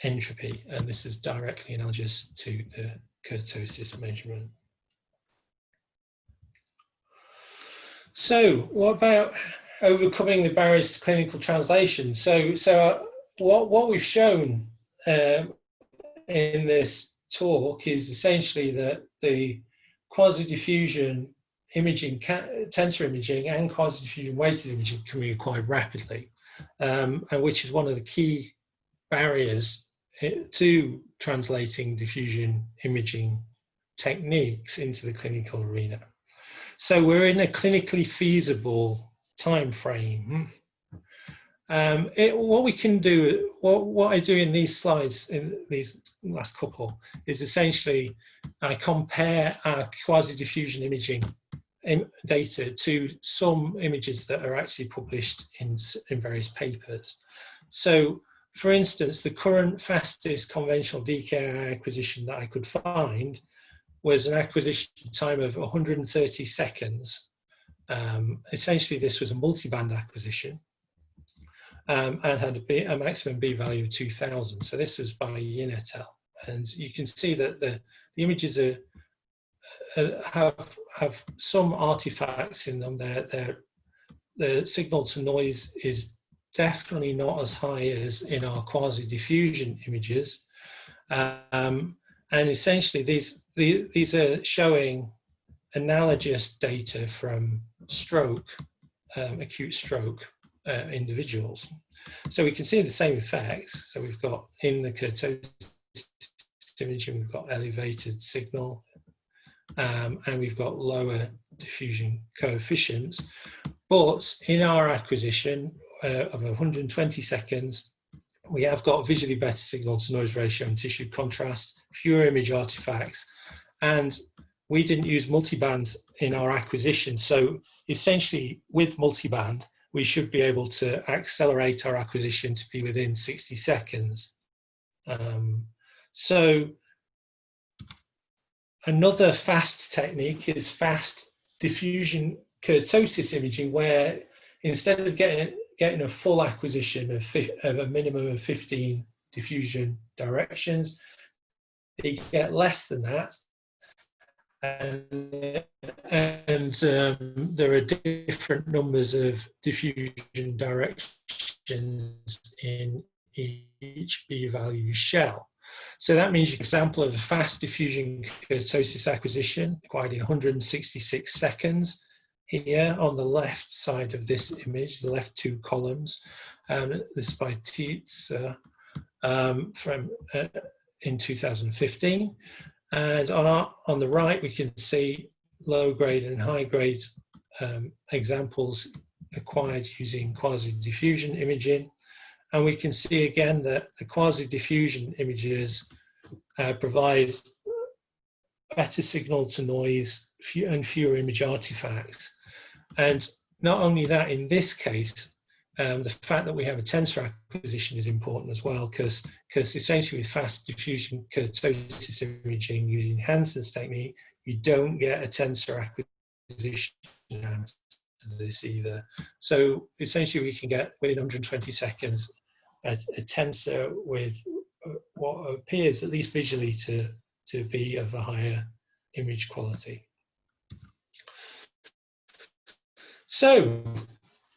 A: entropy, and this is directly analogous to the kurtosis measurement. So what about overcoming the barriers to clinical translation? So what we've shown in this talk is essentially that the quasi-diffusion imaging, tensor imaging and quasi-diffusion weighted imaging can be acquired rapidly, and which is one of the key barriers to translating diffusion imaging techniques into the clinical arena. So we're in a clinically feasible time frame. What we can do, what I do in these slides, in these last couple, is essentially I compare our quasi-diffusion imaging data to some images that are actually published in various papers. So, for instance, the current fastest conventional DKI acquisition that I could find was an acquisition time of 130 seconds. Essentially, this was a multi-band acquisition. And had a maximum B value of 2000. So this was by Yin et al. And you can see that the images have some artifacts in them. The signal to noise is definitely not as high as in our quasi-diffusion images. And essentially these are showing analogous data from stroke, acute stroke individuals. So we can see the same effects. So we've got in the kurtosis imaging, we've got elevated signal, and we've got lower diffusion coefficients. But in our acquisition of 120 seconds, we have got visually better signal to noise ratio and tissue contrast, fewer image artifacts, and we didn't use multiband in our acquisition. So essentially with multiband, we should be able to accelerate our acquisition to be within 60 seconds. So another fast technique is fast diffusion kurtosis imaging, where instead of getting a full acquisition of a minimum of 15 diffusion directions, you get less than that. And there are different numbers of diffusion directions in each B-value shell. So that means an example of a fast diffusion kurtosis acquisition acquired in 166 seconds. Here on the left side of this image, the left two columns, this is by Tietze from in 2015. And on the right, we can see low-grade and high-grade examples acquired using quasi-diffusion imaging. And we can see again that the quasi-diffusion images provide better signal to noise and fewer image artifacts. And not only that, in this case, the fact that we have a tensor acquisition is important as well, because essentially with fast diffusion kurtosis imaging using Hansen's technique, you don't get a tensor acquisition to this either. So essentially we can get within 120 seconds a tensor with what appears, at least visually, to be of a higher image quality. So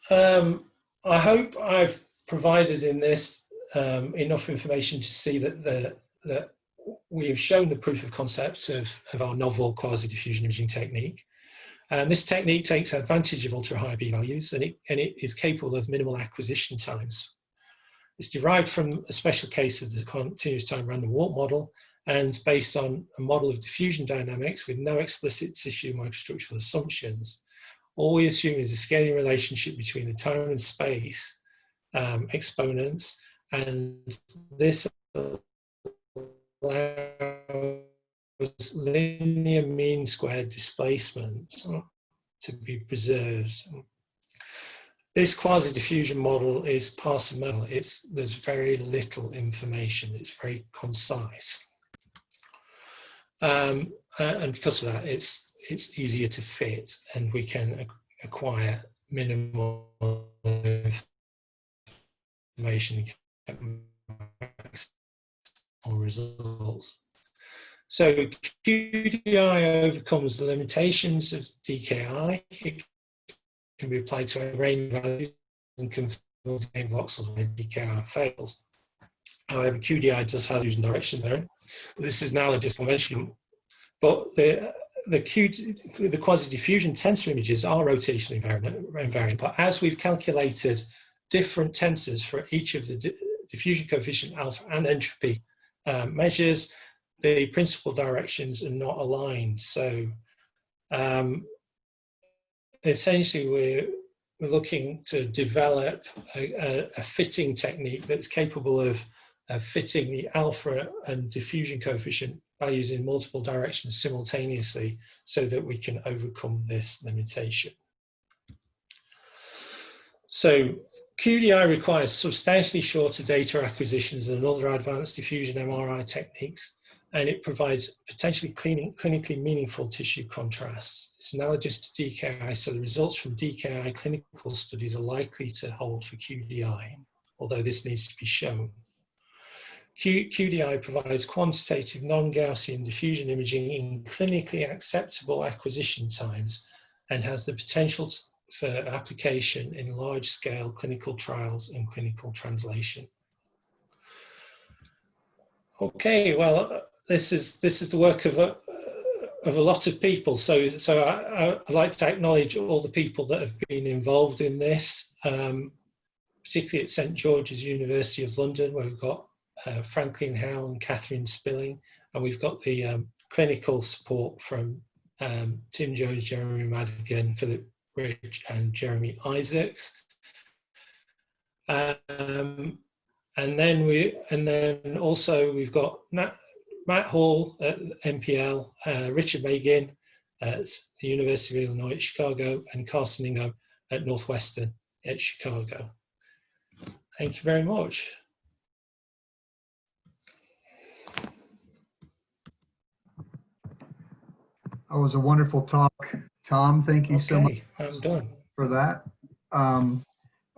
A: I hope I've provided in this enough information to see that we have shown the proof of concepts of our novel quasi-diffusion imaging technique. This technique takes advantage of ultra-high B values, and it is capable of minimal acquisition times. It's derived from a special case of the continuous time random walk model, and based on a model of diffusion dynamics with no explicit tissue microstructural assumptions. All we assume is a scaling relationship between the time and space exponents, and this allows linear mean squared displacement to be preserved. This quasi-diffusion model is parsimonial. There's very little information. It's very concise. And because of that, it's easier to fit, and we can acquire minimal information and get maximal results. So QDI overcomes the limitations of DKI. It can be applied to a range of values and can fill gain voxels when DKI fails. However, QDI does have diffusion directions there. This is analogous convention, but the quasi-diffusion tensor images are rotationally invariant. But as we've calculated different tensors for each of the diffusion coefficient alpha and entropy measures, the principal directions are not aligned. So essentially we're looking to develop a fitting technique that's capable of fitting the alpha and diffusion coefficient values in multiple directions simultaneously, so that we can overcome this limitation. So QDI requires substantially shorter data acquisitions than other advanced diffusion MRI techniques, and it provides potentially clinically meaningful tissue contrasts. It's analogous to DKI, so the results from DKI clinical studies are likely to hold for QDI, although this needs to be shown. QDI provides quantitative non-Gaussian diffusion imaging in clinically acceptable acquisition times and has the potential for application in large-scale clinical trials and clinical translation. Okay, well, this is the work of a lot of people. So I'd like to acknowledge all the people that have been involved in this, particularly at St George's University of London, where we've got Franklin Howe and Catherine Spilling, and we've got the clinical support from Tim Jones, Jeremy Madigan, Philip Rich, and Jeremy Isaacs. And then also we've got Matt Hall at MPL, Richard Magin at the University of Illinois at Chicago, and Carson Ingham at Northwestern at Chicago. Thank you very much.
B: That was a wonderful talk, Tom. Thank you so much.
A: I'm done
B: for that. And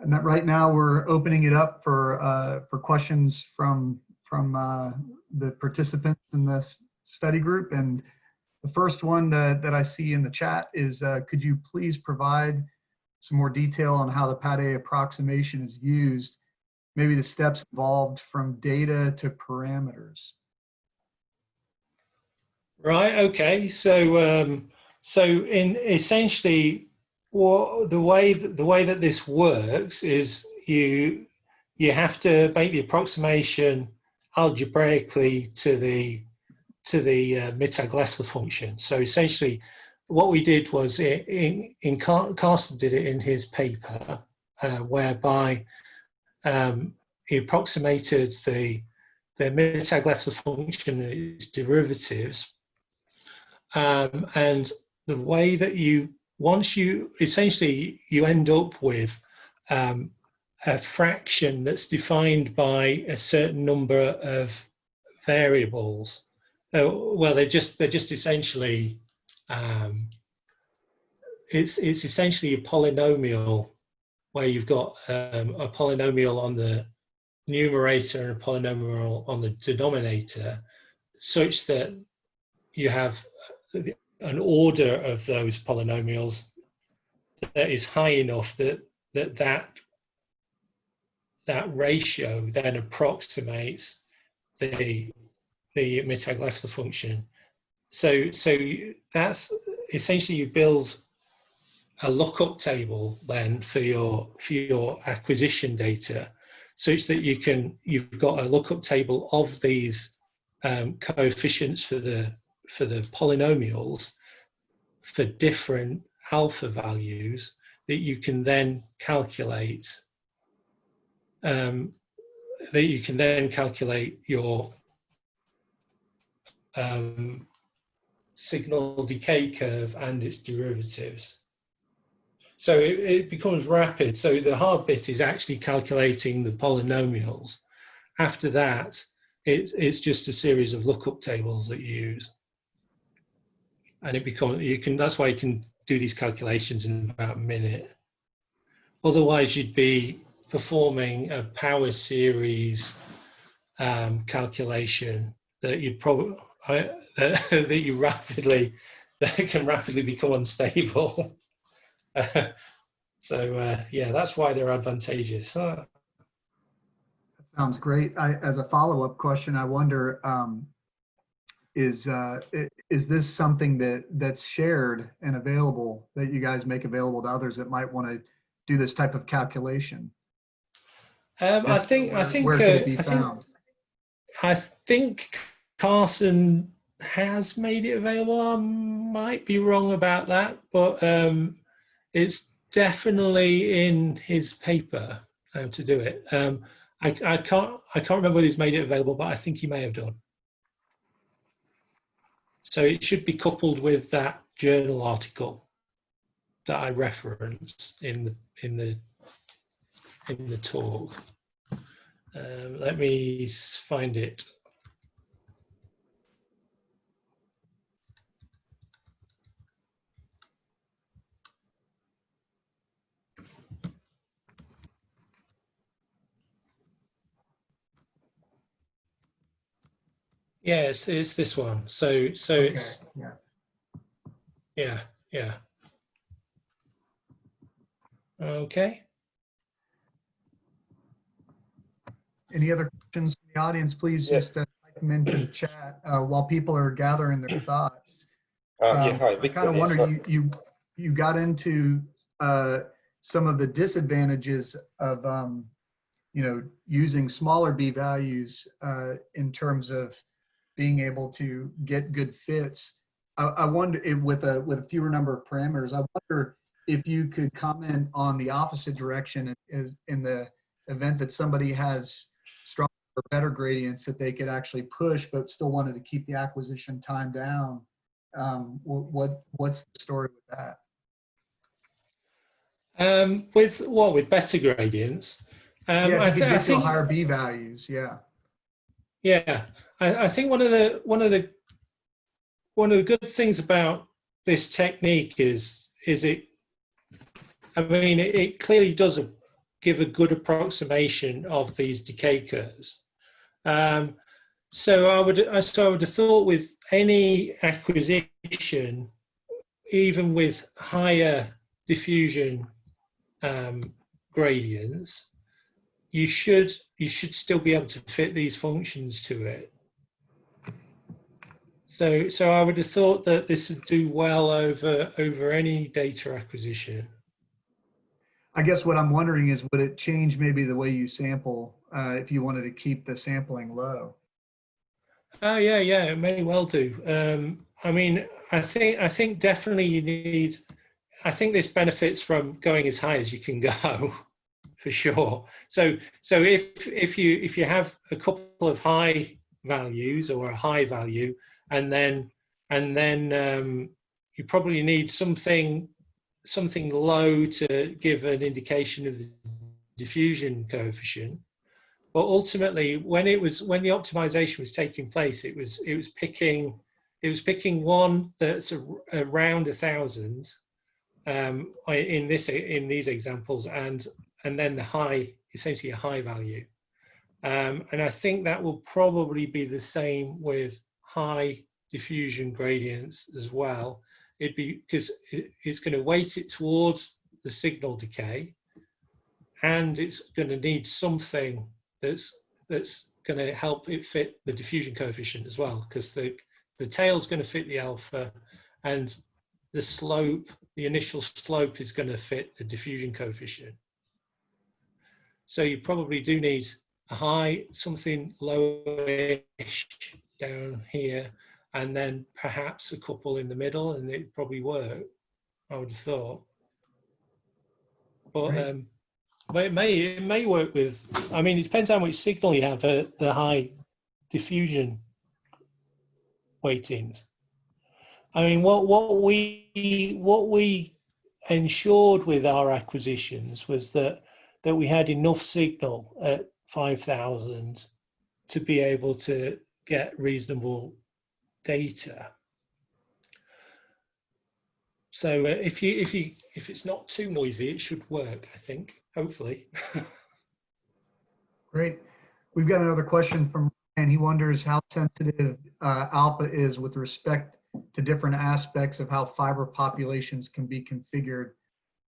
B: that right now we're opening it up for questions from the participants in this study group. And the first one that I see in the chat is, could you please provide some more detail on how the PAD-A approximation is used, maybe the steps involved from data to parameters?
A: Right. Okay. So in essentially, the way that this works is you have to make the approximation algebraically to the Mittag-Leffler function. So essentially, what we did was Carsten did it in his paper, whereby he approximated the Mittag-Leffler function and its derivatives, and the way that once you essentially you end up with a fraction that's defined by a certain number of variables. Well, they're just essentially it's essentially a polynomial where you've got a polynomial on the numerator and a polynomial on the denominator, such that you have an order of those polynomials that is high enough that ratio then approximates the Mittag-Leffler function. So that's essentially, you build a lookup table then for your acquisition data, such that you've got a lookup table of these coefficients for the polynomials for different alpha values that you can then calculate. Your signal decay curve and its derivatives. So it becomes rapid. So the hard bit is actually calculating the polynomials. After that, it's just a series of lookup tables that you use, and that's why you can do these calculations in about a minute. Otherwise, you'd be performing a power series calculation that you'd probably that can rapidly become unstable. Yeah, that's why they're advantageous.
B: That sounds great. As a follow-up question, I wonder, is this something that's shared and available, that you guys make available to others that might want to do this type of calculation?
A: I think
B: where could it be found?
A: I think Carson has made it available. I might be wrong about that, but it's definitely in his paper to do it. I can't remember whether he's made it available, but I think he may have done. So it should be coupled with that journal article that I referenced in the talk. Let me find it. Yes, it's this one. So okay. It's yeah. Okay.
B: Any other questions from the audience? Please just type them into the chat while people are gathering their thoughts.
C: Yeah, hi,
B: Victor. I kind of wonder, you got into some of the disadvantages of using smaller B values in terms of being able to get good fits. I wonder with a fewer number of parameters. I wonder if you could comment on the opposite direction, is in the event that somebody has stronger or better gradients that they could actually push, but still wanted to keep the acquisition time down. What's the story with
A: that? With better gradients?
B: Yeah, I think get to higher B values. Yeah.
A: Yeah, I think one of the good things about this technique is it. I mean, it clearly does give a good approximation of these decay curves. So I would have thought with any acquisition, even with higher diffusion gradients, you should still be able to fit these functions to it. So I would have thought that this would do well over any data acquisition.
B: I guess what I'm wondering is, would it change maybe the way you sample if you wanted to keep the sampling low?
A: Oh yeah, yeah, it may well do. I mean, I think definitely you need. I think this benefits from going as high as you can go, for sure. So if you have a couple of high values or a high value, and then you probably need something low to give an indication of the diffusion coefficient. But ultimately, when the optimization was taking place, it was picking one that's around 1,000 in these examples, and then the high, essentially a high value. And I think that will probably be the same with high diffusion gradients as well. It'd be because it's going to weight it towards the signal decay, and it's going to need something that's going to help it fit the diffusion coefficient as well, because the tail's going to fit the alpha, and the slope, the initial slope, is going to fit the diffusion coefficient. So you probably do need a high, something lowish down here, and then perhaps a couple in the middle, and it probably work, I would have thought. But but it may work with. I mean, it depends how much signal you have at the high diffusion weightings. I mean, what we ensured with our acquisitions was that we had enough signal at 5,000 to be able to get reasonable data. So if it's not too noisy, it should work, I think, hopefully.
B: Great. We've got another question from Ryan. He wonders how sensitive alpha is with respect to different aspects of how fiber populations can be configured.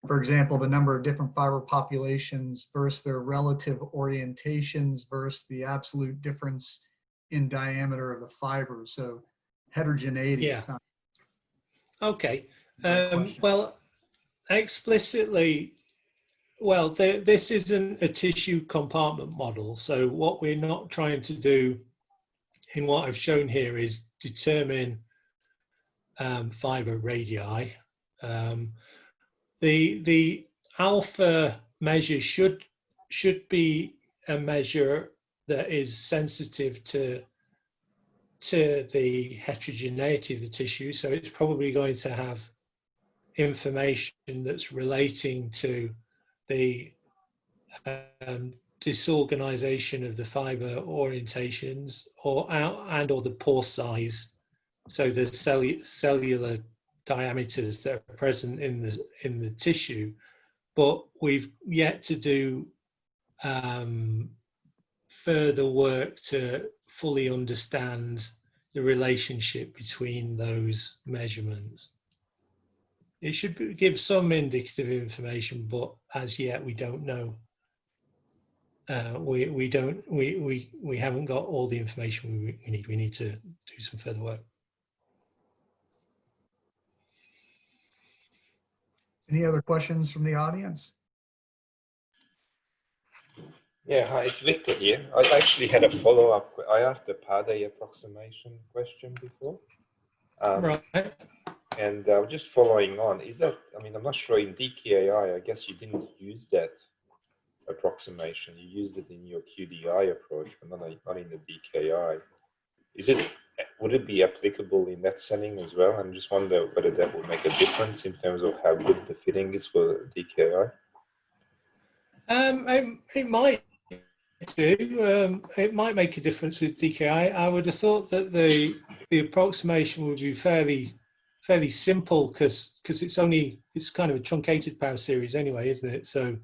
B: For example, the number of different fiber populations versus their relative orientations versus the absolute difference in diameter of the fiber. So heterogeneity.
A: Yeah. Okay. Well, explicitly, well, this isn't a tissue compartment model. So what we're not trying to do in what I've shown here is determine fiber radii. The alpha measure should be a measure that is sensitive to the heterogeneity of the tissue. So it's probably going to have information that's relating to the disorganization of the fiber orientations or the pore size, so the cellular diameters that are present in the tissue. But we've yet to do further work to fully understand the relationship between those measurements. It should give some indicative information, but as yet we don't know. We haven't got all the information we need. We need to do some further work.
B: Any other questions from the audience?
C: Yeah, hi, it's Victor here. I actually had a follow-up. I asked the Pade approximation question before.
A: Right.
C: And just following on, is that, I mean, I'm not sure in DKI, I guess you didn't use that approximation. You used it in your QDI approach, but not in the DKI. Would it be applicable in that setting as well? I'm just wonder whether that would make a difference in terms of how good the fitting is for DKI.
A: It might do. It might make a difference with DKI. I would have thought that the approximation would be fairly simple because it's kind of a truncated power series anyway, isn't it? So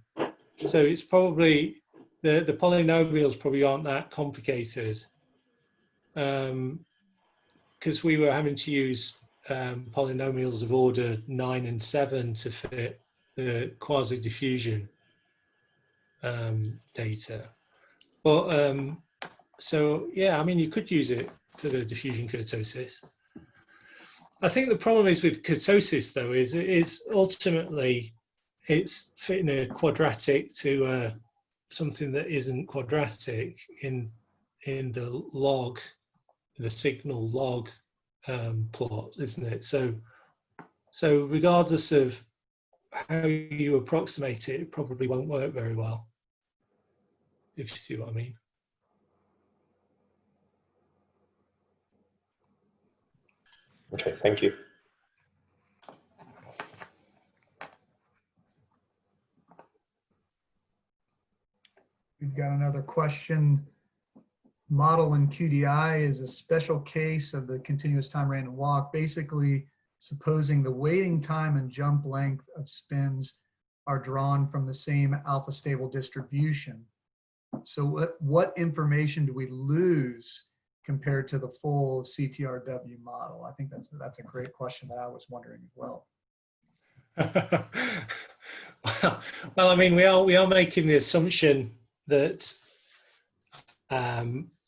A: it's probably the polynomials probably aren't that complicated. Because we were having to use polynomials of order 9 and 7 to fit the quasi-diffusion data. But so yeah, I mean, you could use it for the diffusion kurtosis. I think the problem is with kurtosis though is ultimately it's fitting a quadratic to something that isn't quadratic in the log signal log plot, isn't it? So regardless of how you approximate it, it probably won't work very well, if you see what I mean.
C: Okay, thank you.
B: We've got another question. Model in QDI is a special case of the continuous time random walk. Basically, supposing the waiting time and jump length of spins are drawn from the same alpha stable distribution. So what information do we lose compared to the full CTRW model? I think that's a great question that I was wondering as well.
A: Well, I mean, we are making the assumption that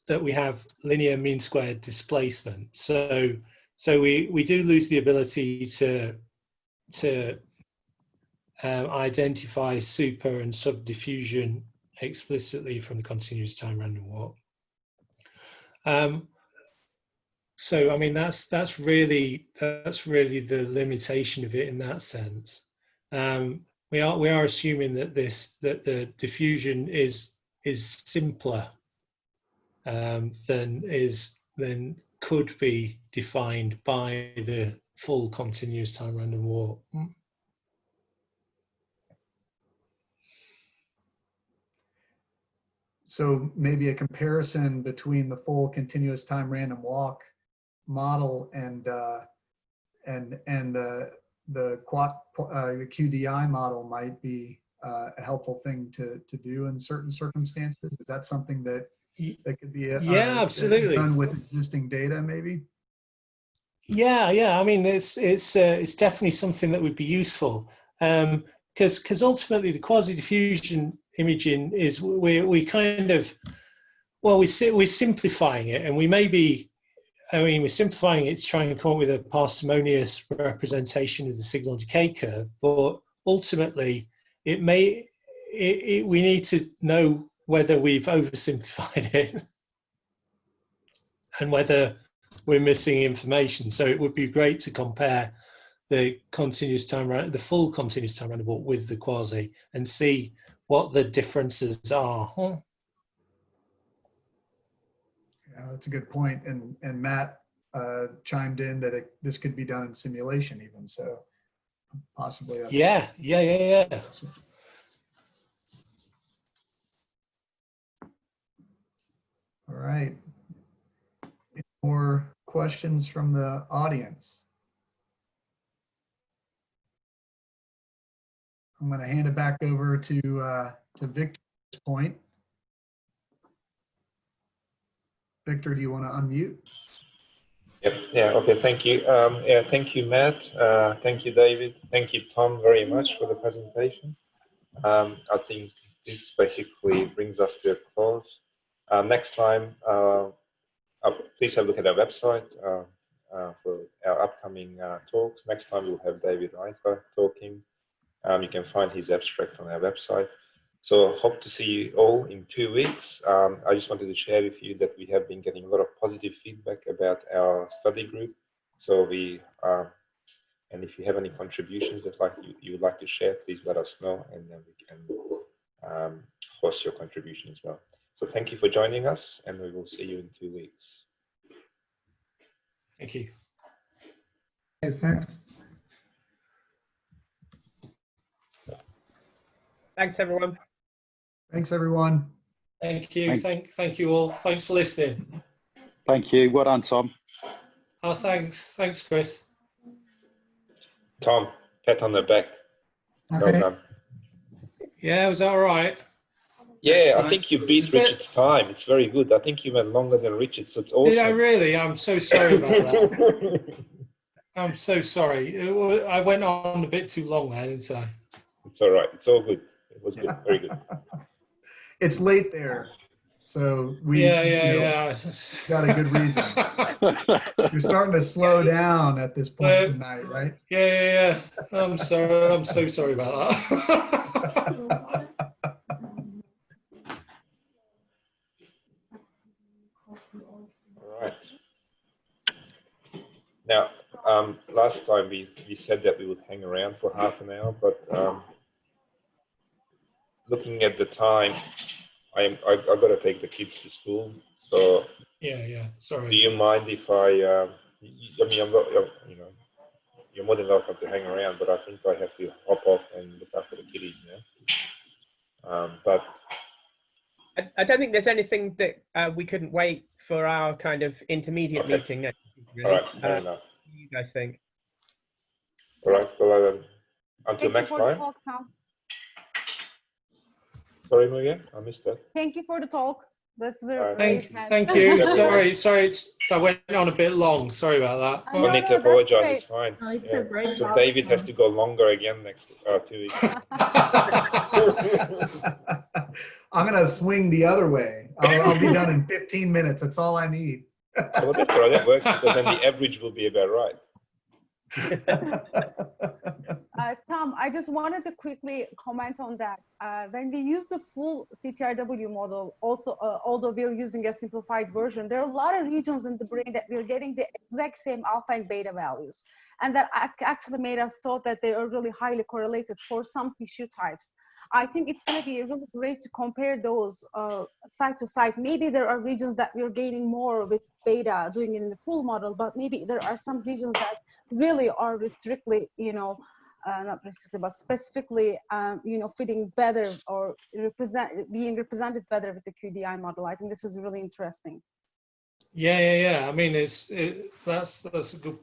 A: that we have linear mean squared displacement. So we do lose the ability to identify super and subdiffusion explicitly from the continuous time random walk. So I mean that's really the limitation of it in that sense. We are assuming that the diffusion is simpler than could be defined by the full continuous time random walk.
B: So maybe a comparison between the full continuous time random walk model and the QDI model might be a helpful thing to do in certain circumstances. Is that something that could be
A: absolutely
B: done with existing data, maybe?
A: Yeah. I mean, it's definitely something that would be useful, because ultimately the quasi-diffusion imaging is we're simplifying it, and we're simplifying it to try and come up with a parsimonious representation of the signal decay curve. But ultimately, we need to know whether we've oversimplified it and whether we're missing information. So it would be great to compare the full continuous time random walk with the quasi and see what the differences are.
B: Yeah, that's a good point. And Matt chimed in that this could be done in simulation even. So possibly.
A: Yeah.
B: All right. Any more questions from the audience? I'm going to hand it back over to Victor at this point. Victor, do you want to unmute?
C: Yep. Yeah. Okay. Thank you. Yeah. Thank you, Matt. Thank you, David. Thank you, Tom, very much for the presentation. I think this basically brings us to a close. Next time, please have a look at our website for our upcoming talks. Next time we'll have David Reiter talking. You can find his abstract on our website. So hope to see you all in 2 weeks. I just wanted to share with you that we have been getting a lot of positive feedback about our study group. So and if you have any contributions that you would like to share, please let us know, and then we can host your contribution as well. So thank you for joining us, and we will see you in 2 weeks.
A: Thank you.
B: Okay, thanks.
D: Thanks, everyone.
B: Thanks, everyone.
A: Thank you. Thank you all. Thanks for listening.
E: Thank you. Well done, Tom.
A: Oh, thanks. Thanks, Chris.
C: Tom, pat on the back. Well done.
A: Yeah, was that all right?
C: Yeah, I think you beat Richard's time. It's very good. I think you went longer than Richard, so it's awesome.
A: Did I really? I'm so sorry about that. I'm so sorry. I went on a bit too long there, didn't I?
C: It's all right. It's all good. It was good. Very good.
B: It's late there, so we got a good reason. You're starting to slow down at this point tonight, right?
A: Yeah. I'm sorry. I'm so sorry about that.
C: All right. last time we said that we would hang around for half an hour, but looking at the time, I've got to take the kids to school. So
A: yeah. Sorry.
C: do you mind if I mean, I'm not, you know, you're more than welcome to hang around, but I think I have to hop off and look after the kiddies now. But
D: I don't think there's anything that we couldn't wait for our kind of intermediate
C: Okay.
D: meeting next week, really.
C: all right, fair enough.
D: What do you guys think?
C: All right, well, until
F: Thank you
C: next
F: for the
C: time.
F: talk, Tom.
C: Sorry, Maria, I missed that.
F: Thank you for the talk. This is a
A: Thank
F: great
A: you.
C: Everyone.
A: Sorry, I went on a bit long. Sorry about that.
F: I
C: I
F: know.
C: need to
F: that's
C: apologize.
F: great.
C: It's fine.
G: Oh, it's
C: Yeah.
G: a great
C: So
G: talk,
C: David has
G: Tom.
C: to go longer again next 2 weeks.
B: I'm gonna swing the other way. I'll be done in 15 minutes. That's all I need.
C: Well, that's all right. That works because then the average will be about right.
F: Tom, I just wanted to quickly comment on that. When we use the full CTRW model, also, although we're using a simplified version, there are a lot of regions in the brain that we're getting the exact same alpha and beta values. And that actually made us thought that they are really highly correlated for some tissue types. I think it's going to be really great to compare those side to side. Maybe there are regions that we're gaining more with beta doing it in the full model, but maybe there are some regions that really are restrictedly, you know, not restricted, but specifically, you know, fitting better or being represented better with the QDI model. I think this is really interesting.
A: Yeah. I mean, that's a good